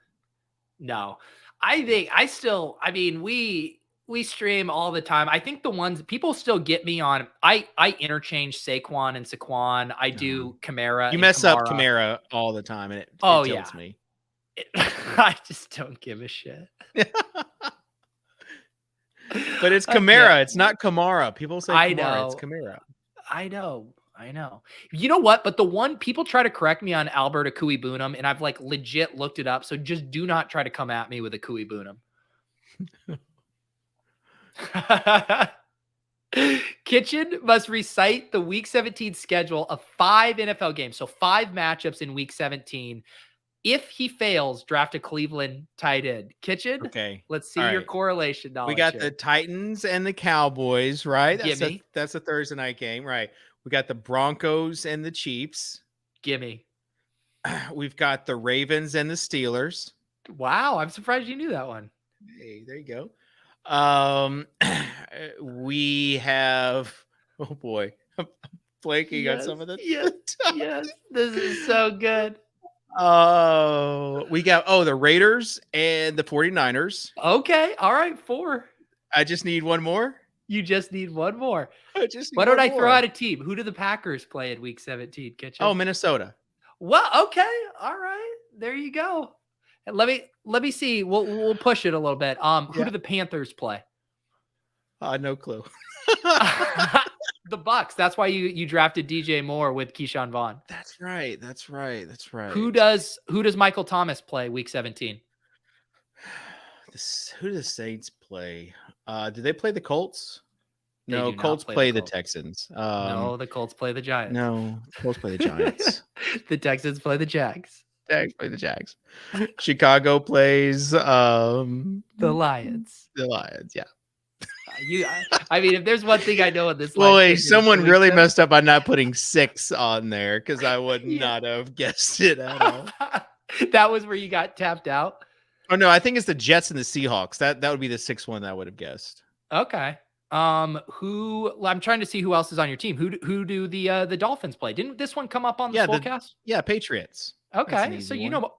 No. I mean, we stream all the time. I think the ones people still get me on, I interchange Saquon and Saquon. I do Kamara.
You mess up Kamara all the time, and it tilts me.
I just don't give a shit.
But it's Kamara. It's not Kamara. People say Kamara.
Know.
It's Kamara.
I know. You know what? But the one people try to correct me on Albert Akui-Bunum, and I've like legit looked it up. So just do not try to come at me with Akui-Bunum. Kitchen must recite the Week 17 schedule of 5 NFL games. So 5 matchups in Week 17. If he fails, draft a Cleveland tight end. Kitchen,
okay.
Let's see your correlation knowledge.
We got the Titans and the Cowboys, right?
Gimme.
That's a Thursday night game, right? We got the Broncos and the Chiefs.
Gimme.
We've got the Ravens and the Steelers.
Wow, I'm surprised you knew that one.
Hey, there you go. We have, oh boy, blanking on some of the.
Yes, this is so good.
We got the Raiders and the 49ers.
Okay, all right, 4.
I just need one more.
You just need one more.
Why
don't I throw out a team? Who do the Packers play in Week 17? Kitchen?
Oh, Minnesota.
Well, okay, all right, there you go. And let me see. We'll push it a little bit. Who do the Panthers play?
No clue.
The Bucks. That's why you drafted DJ Moore with Keyshawn Vaughn.
That's right.
Who does Michael Thomas play Week 17?
Who do the Saints play? Do they play the Colts? No, Colts play the Texans.
No, the Colts play the Giants.
No, Colts play the Giants.
The Texans play the Jags.
Jags play the Jags. Chicago plays
the Lions.
The Lions, yeah.
I mean, if there's one thing I know in this
life. Well, someone really messed up by not putting 6 on there, because I would not have guessed it at all.
That was where you got tapped out?
Oh, no, I think it's the Jets and the Seahawks. That would be the 6th one that I would have guessed.
Okay. I'm trying to see who else is on your team. Who do the Dolphins play? Didn't this one come up on the Swolecast?
Yeah, Patriots.
Okay. So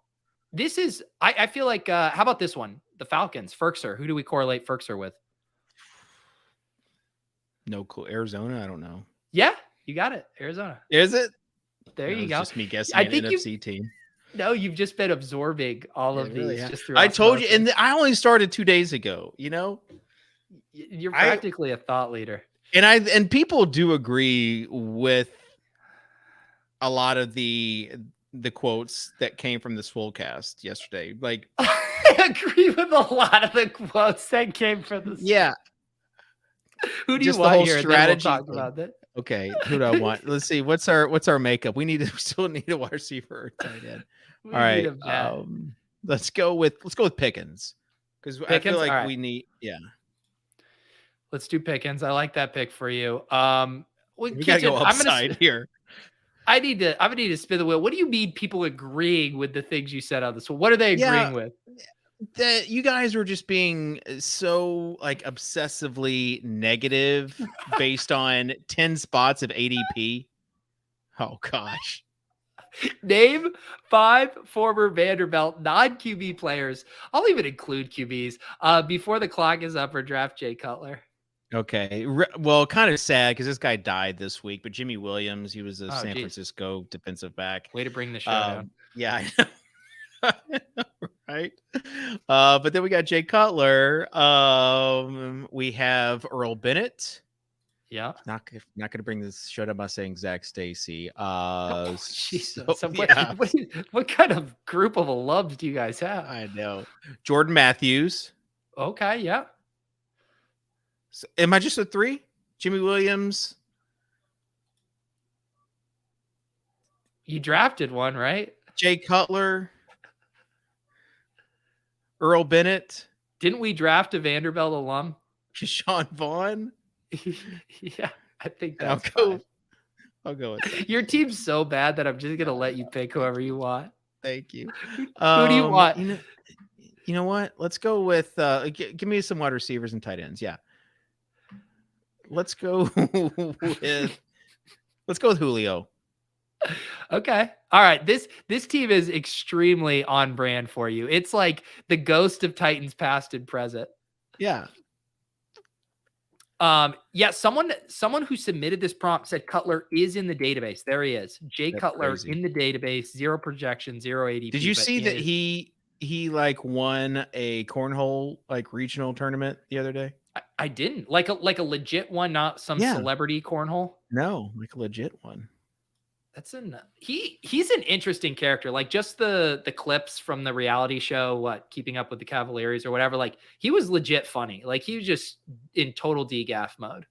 this is I feel like how about this one? The Falcons, Ferkser. Who do we correlate Ferkser with?
No clue. Arizona? I don't know.
Yeah, you got it. Arizona.
Is it?
There
No,
you
it's
go.
just me guessing
I
an
think
NFC team.
No, you've just been absorbing all of
Really,
these
yeah.
just through
I told you,
osmosis.
and I only started 2 days ago.
You're
I
practically a thought leader.
and people do agree with a lot of the quotes that came from the Swolecast yesterday. Like,
I agree with a lot of the quotes that came from this.
yeah,
Who do you
just the
want
whole
here? And then we'll
strategy
talk
thing.
about that.
Okay, who do I want? Let's see. What's our makeup? We still need a wide receiver or tight end.
We
All
need
right.
a vet.
Let's go with Pickens, because I feel
Pickens?
like
All right.
we need. Yeah,
Let's do Pickens. I like that pick for you.
we gotta go upside here.
I'm gonna need to spin the wheel. What do you mean people agreeing with the things you said on this? What are they agreeing with?
That you guys were just being so like obsessively negative based on 10 spots of ADP. Oh gosh.
Name 5 former Vanderbilt non-QB players. I'll even include QBs before the clock is up, or draft Jay Cutler.
Okay. Well, kind of sad because this guy died this week, but Jimmy Williams, he was a San Francisco defensive back.
Way to bring the show down.
Yeah, I know. Right. But then we got Jay Cutler. We have Earl Bennett.
Yeah.
Not gonna bring this show down by saying Zach Stacy.
Jesus. What kind of group of alums do you guys have?
I know. Jordan Matthews.
Okay, yeah.
So, am I just a 3? Jimmy Williams.
You drafted one, right?
Jay Cutler. Earl Bennett.
Didn't we draft a Vanderbilt alum?
Keyshawn Vaughn.
Yeah, I think that's
I'll go with that.
Your team's so bad that I'm just gonna let you pick whoever you want.
Thank you.
Who do you want?
You know what? Let's go with give me some wide receivers and tight ends. Yeah. Let's go with Julio.
Okay. All right. This team is extremely on brand for you. It's like the ghost of Titans past and present.
Yeah.
Yeah, someone who submitted this prompt said Cutler is in the database. There he is. Jay Cutler
crazy.
In the database, 0 projection, 0 ADP.
Did you see that he like won a cornhole like regional tournament the other day?
I didn't. Like a legit one, not some celebrity cornhole.
No, like a legit one.
He's an interesting character. Like just the clips from the reality show, Keeping Up with the Cavaliers or whatever. Like he was legit funny. Like he was just in total DGAF mode.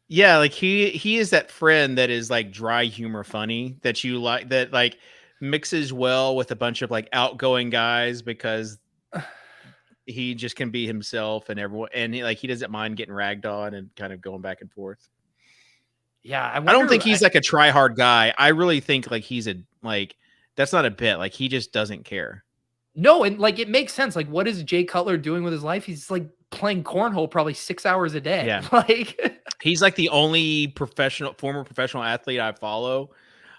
Yeah, like he is that friend that is like dry humor funny that you like, that like mixes well with a bunch of like outgoing guys because he just can be himself and everyone, and he doesn't mind getting ragged on and kind of going back and forth.
Yeah,
I don't think he's like a try hard guy. I really think like he's that's not a bit. Like he just doesn't care.
No, and like it makes sense. Like what is Jay Cutler doing with his life? He's like playing cornhole probably 6 hours a day.
Yeah.
Like
he's like the only former professional athlete I follow.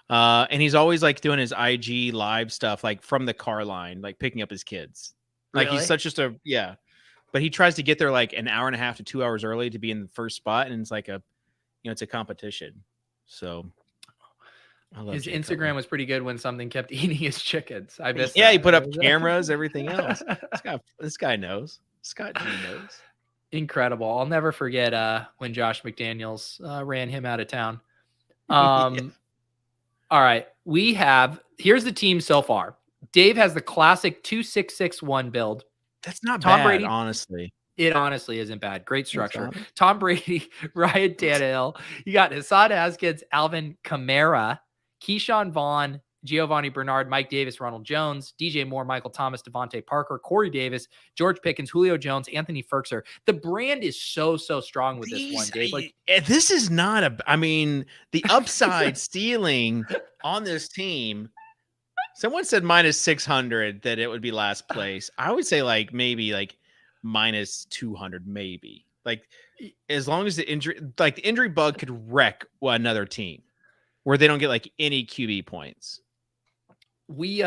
And he's always like doing his IG live stuff, like from the car line, like picking up his kids. Like he's such just but he tries to get there like an hour and a half to 2 hours early to be in the first spot. And it's like it's a competition. So I love
his
Jay
Instagram
Cutler.
was pretty good when something kept eating his chickens. I missed
Yeah,
that.
he put up cameras, everything else. This guy knows. Scott G knows.
Incredible. I'll never forget when Josh McDaniels ran him out of town.
Yeah.
All right. Here's the team so far. Dave has the classic 2-6-6-1 build.
That's not
Tom
bad,
Brady,
honestly.
It honestly isn't bad. Great structure. Tom Brady, Ryan Tannehill. You got Hassan Haskins, Alvin Kamara, Keyshawn Vaughn, Giovanni Bernard, Mike Davis, Ronald Jones, DJ Moore, Michael Thomas, Devontae Parker, Corey Davis, George Pickens, Julio Jones, Anthony Ferkser. The brand is so strong with this one, Dave. Like,
this is not the upside stealing on this team. Someone said minus 600 that it would be last place. I would say like maybe like minus 200, maybe. Like as long as the injury bug could wreck another team where they don't get like any QB points.
We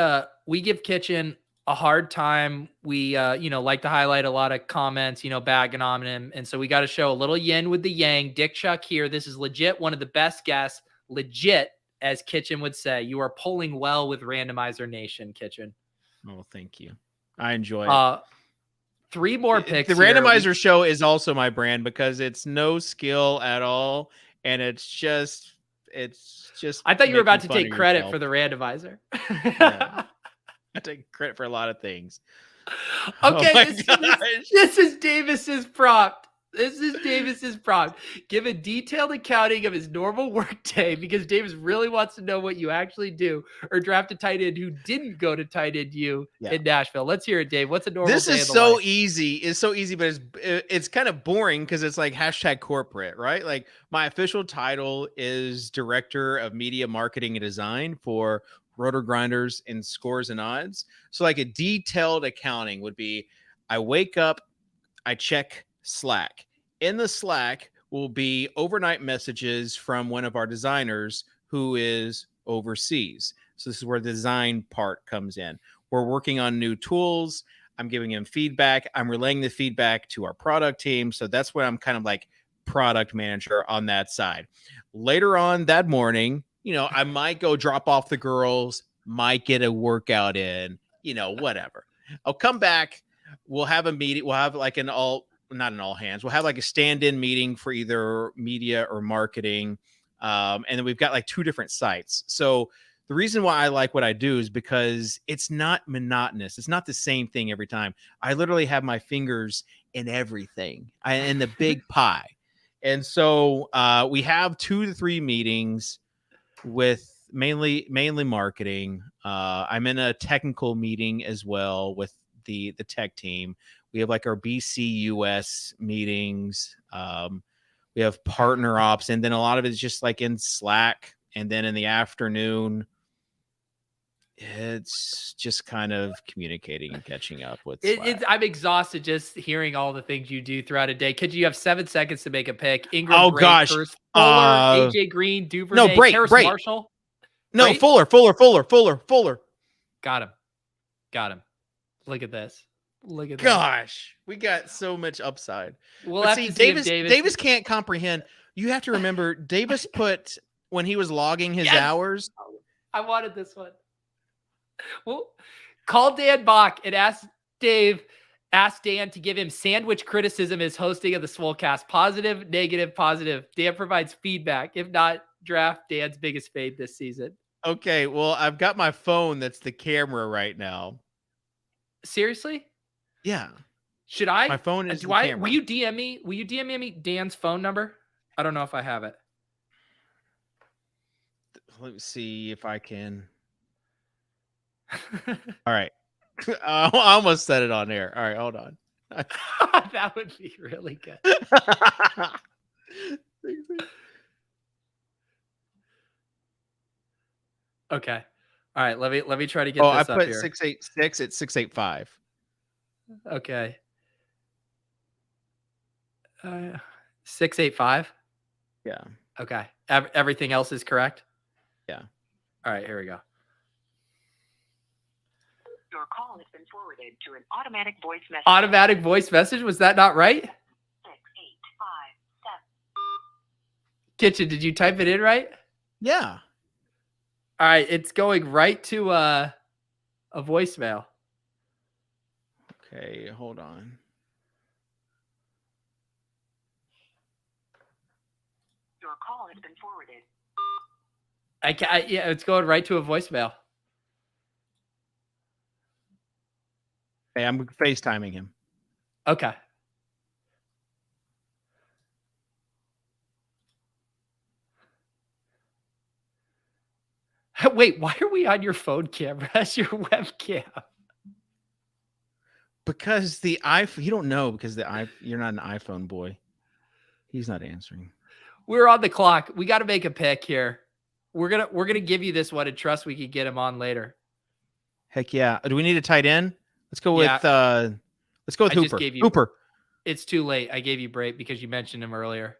give Kitchen a hard time. We like to highlight a lot of comments, bagging on him. And so we got to show a little yin with the yang. Dick Chuck here. This is legit one of the best guests, legit as Kitchen would say. You are pulling well with Randomizer Nation, Kitchen.
Oh, thank you. I enjoy it.
3 more picks.
The Randomizer show is also my brand because it's no skill at all, and it's just.
I thought you were about to
making
take
fun of
credit
yourself.
for the Randomizer.
Yeah. I take credit for a lot of things.
Okay,
Oh
this is Davis's prompt. This is Davis's prompt. Give a detailed accounting of his normal workday because Davis really wants to know what you actually do, or draft a tight end who didn't go to tight end in Nashville. Let's hear it, Dave. What's a normal
This
day
is
in the
so
life?
easy. It's so easy, but it's kind of boring because it's like #corporate, right? Like my official title is Director of Media Marketing and Design for Rotor Grinders and Scores and Odds. So like a detailed accounting would be, I wake up, I check Slack. In the Slack will be overnight messages from one of our designers who is overseas. So this is where the design part comes in. We're working on new tools. I'm giving him feedback. I'm relaying the feedback to our product team. So that's where I'm kind of like product manager on that side. Later on that morning, I might go drop off the girls, might get a workout in, whatever. I'll come back. We'll have a meeting. We'll have like not an all hands. We'll have like a stand-in meeting for either media or marketing. And then we've got like 2 different sites. So the reason why I like what I do is because it's not monotonous. It's not the same thing every time. I literally have my fingers in everything, in the big pie. And so we have 2 to 3 meetings with mainly marketing. I'm in a technical meeting as well with the tech team. We have like our BCUS meetings. We have partner ops, and then a lot of it is just like in Slack. And then in the afternoon, it's just kind of communicating and catching up with Slack.
I'm exhausted just hearing all the things you do throughout a day. Could you have 7 seconds to make a pick? Ingram,
Gosh.
Hurst, Fuller, AJ Green, Duvernay,
Bray.
Marshall.
No,
Bray?
Fuller.
Got him. Look at this.
Gosh, we got so much upside.
We'll have to see if
Davis can't comprehend. You have to remember, Davis put, when he was logging his hours.
I wanted this one. Well, call Dan Bach and ask Dan to give him sandwich criticism as hosting of the Swolecast. Positive, negative, positive. Dan provides feedback. If not, draft Dan's biggest fade this season.
Okay, well, I've got my phone that's the camera right now.
Seriously?
Yeah.
Should I?
My phone is the camera.
Will you DM me? Will you DM me Dan's phone number? I don't know if I have it.
Let me see if I can. All right. I almost said it on air. All right, hold on.
That would be really good. Okay. All right. Let me try to get this
I
up
put
here.
686. It's 685.
Okay. 685.
Yeah.
Okay. Everything else is correct.
Yeah.
All right. Here we go.
Your call has been forwarded to an automatic voice message.
Automatic voice message. Was that not right?
6, 8, 5, 7.
Kitchen, did you type it in right?
Yeah.
All right. It's going right to a voicemail.
Okay, hold on.
Your call has been forwarded.
Yeah, it's going right to a voicemail.
Hey, I'm FaceTiming him.
Okay. Wait, why are we on your phone camera as your webcam?
Because the iPhone, you don't know because you're not an iPhone boy. He's not answering.
We're on the clock. We got to make a pick here. We're gonna give you this one and trust we can get him on later.
Heck yeah! Do we need a tight end? Let's go with Hooper.
Just gave you,
Hooper.
It's too late. I gave you Bray because you mentioned him earlier.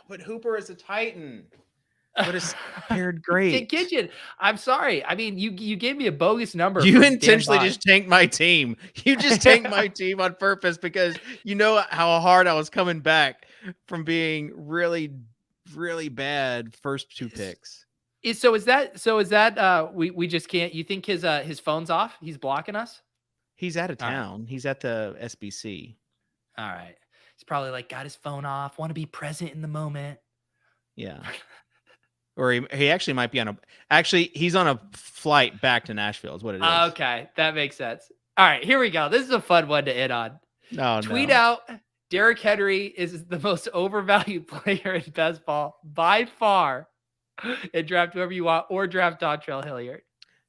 But Hooper is a Titan. What is paired great.
Kitchen, I'm sorry. I mean, you gave me a bogus number.
You intentionally just tanked my team. You just tanked my team on purpose because you know how hard I was coming back from being really, really bad first 2 picks.
Is that we just can't. You think his phone's off? He's blocking us?
He's out of
All right.
town. He's at the SBC.
All right. He's probably like got his phone off, want to be present in the moment.
Yeah. Or he actually might be he's on a flight back to Nashville is what it is.
Okay, that makes sense. All right, here we go. This is a fun one to end on. Tweet out Derrick Henry is the most overvalued player in best ball by far. And draft whoever you want, or draft Dontrell Hilliard.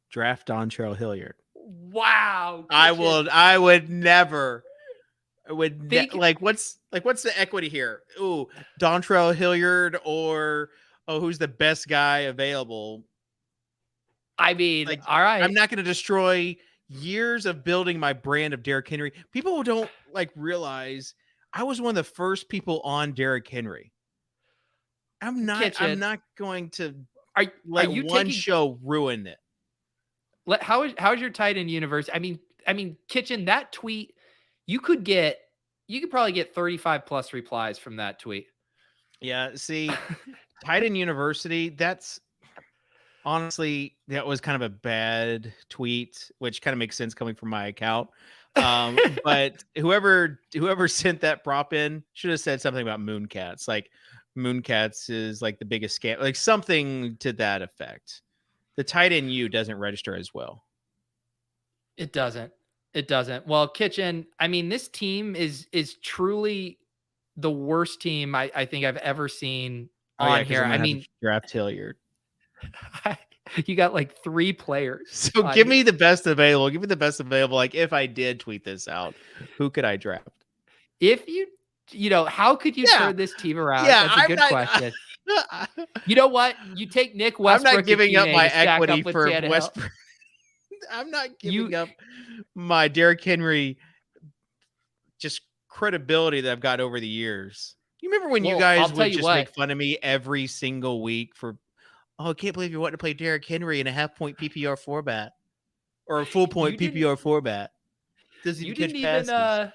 Draft Dontrell Hilliard.
Wow.
I would never. What's the equity here? Ooh, Dontrell Hilliard or who's the best guy available?
I mean, all right.
I'm not going to destroy years of building my brand of Derrick Henry. People don't realize I was one of the first people on Derrick Henry. I'm not going to let one show ruin it.
How's your tight end universe? I mean, Kitchen, that tweet, you could probably get 35 plus replies from that tweet.
Yeah, see, tight end university, that was kind of a bad tweet, which kind of makes sense coming from my account. But whoever sent that prop in should have said something about Mooncats. Like Mooncats is like the biggest scam, like something to that effect. The tight end U doesn't register as well.
It doesn't. Well, Kitchen, I mean, this team is truly the worst team I think I've ever seen on here. I mean,
draft Hilliard.
You got like 3 players.
So give me the best available. Give me the best available. Like if I did tweet this out, who could I draft?
If how could you turn this team around? Yeah, that's a good question. You know what? You take Nick Westbrook.
I'm not giving up my equity for Westbrook. I'm not giving up my Derrick Henry just credibility that I've got over the years. You remember when you guys would just make fun of me every single week for, I can't believe you want to play Derrick Henry in a half-point PPR format or a full-point PPR format. Does he catch passes?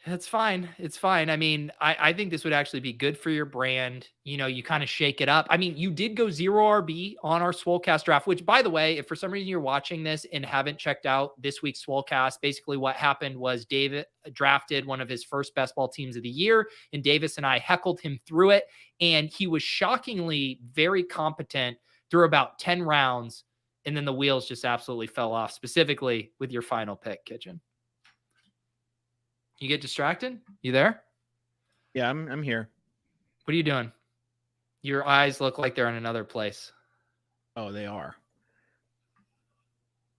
It's fine. It's fine. I mean, I think this would actually be good for your brand. You kind of shake it up. I mean, you did go 0 RB on our Swolecast draft, which, by the way, if for some reason you're watching this and haven't checked out this week's Swolecast, basically what happened was David drafted one of his first best ball teams of the year, and Davis and I heckled him through it, and he was shockingly very competent through about 10 rounds, and then the wheels just absolutely fell off, specifically with your final pick, Kitchen. You get distracted? You there?
Yeah, I'm here.
What are you doing? Your eyes look like they're in another place.
Oh, they are.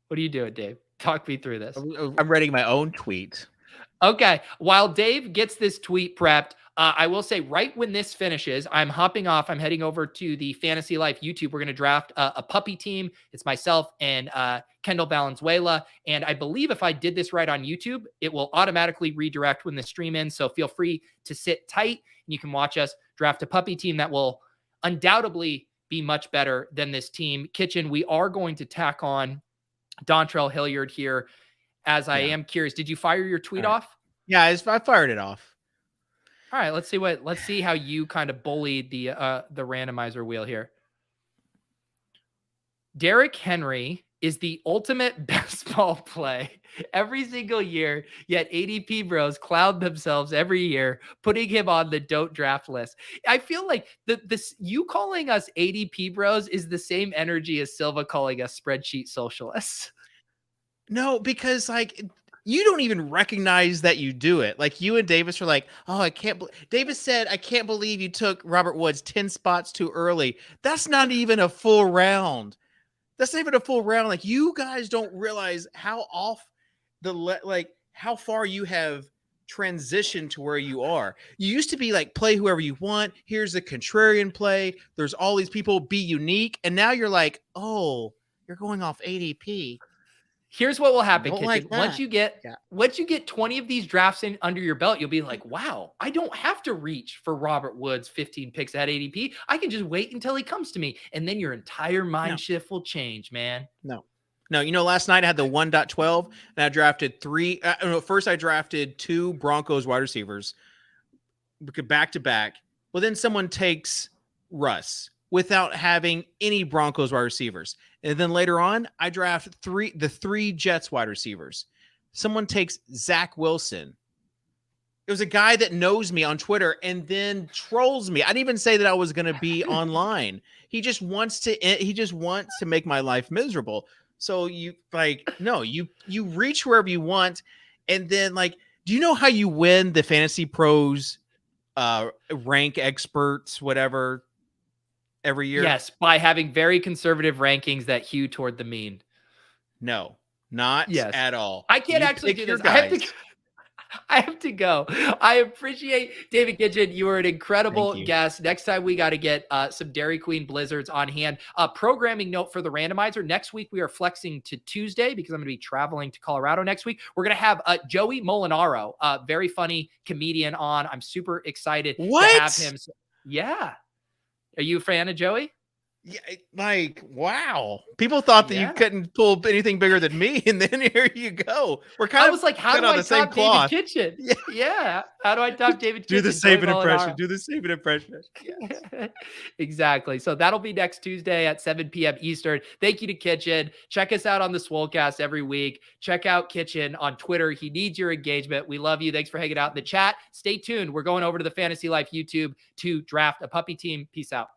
What are you doing, Dave? Talk me through this.
I'm writing my own tweet.
Okay. While Dave gets this tweet prepped, I will say right when this finishes, I'm hopping off. I'm heading over to the Fantasy Life YouTube. We're going to draft a puppy team. It's myself and Kendall Valenzuela. And I believe if I did this right on YouTube, it will automatically redirect when the stream ends. So feel free to sit tight and you can watch us draft a puppy team that will undoubtedly be much better than this team. Kitchen, we are going to tack on Dontrell Hilliard here, as I am curious. Did you fire your tweet off?
Yeah, I fired it off.
All right, let's see how you kind of bullied the randomizer wheel here. Derrick Henry is the ultimate best ball play every single year, yet ADP bros cloud themselves every year, putting him on the don't draft list. I feel like this you calling us ADP bros is the same energy as Silva calling us spreadsheet socialists.
No, because you don't even recognize that you do it. Like you and Davis are like, oh, Davis said, I can't believe you took Robert Woods 10 spots too early. That's not even a full round. Like you guys don't realize how off how far you have transitioned to where you are. You used to be like, play whoever you want. Here's a contrarian play. There's all these people, be unique. And now you're like, oh, you're going off ADP.
Here's what will happen, Kitchen.
Like
once you get 20 of these drafts in under your belt, you'll be like, wow, I don't have to reach for Robert Woods 15 picks at ADP. I can just wait until he comes to me. And then your entire mind shift will change, man.
No. Last night I had the 1.12 and I drafted first I drafted 2 Broncos wide receivers back to back. Well, then someone takes Russ. without having any Broncos wide receivers. And then later on, I draft the three Jets wide receivers. Someone takes Zach Wilson. It was a guy that knows me on Twitter and then trolls me. I didn't even say that I was going to be online. He just wants to make my life miserable. So you reach wherever you want. And then do you know how you win the Fantasy Pros rank experts, whatever, every year?
Yes, by having very conservative rankings that hew toward the mean.
No, not at all.
I can't actually do this. I have to go. I appreciate David Kitchen. You were an incredible guest. Next time we got to get some Dairy Queen Blizzards on hand. Programming note for the randomizer. Next week we are flexing to Tuesday because I'm going to be traveling to Colorado next week. We're going to have Joey Molinaro, a very funny comedian on. I'm super excited to have him. Yeah. Are you a fan of Joey?
Yeah, wow. People thought that you couldn't pull anything bigger than me, and then here you go. We're kind of
how do I top David Kitchen? Yeah. How do I top David Kitchen?
Do the Saban impression. Do the Saban impression.
Yes. Exactly. So that'll be next Tuesday at 7 p.m. Eastern. Thank you to Kitchen. Check us out on the Swolecast every week. Check out Kitchen on Twitter. He needs your engagement. We love you. Thanks for hanging out in the chat. Stay tuned. We're going over to the Fantasy Life YouTube to draft a puppy team. Peace out.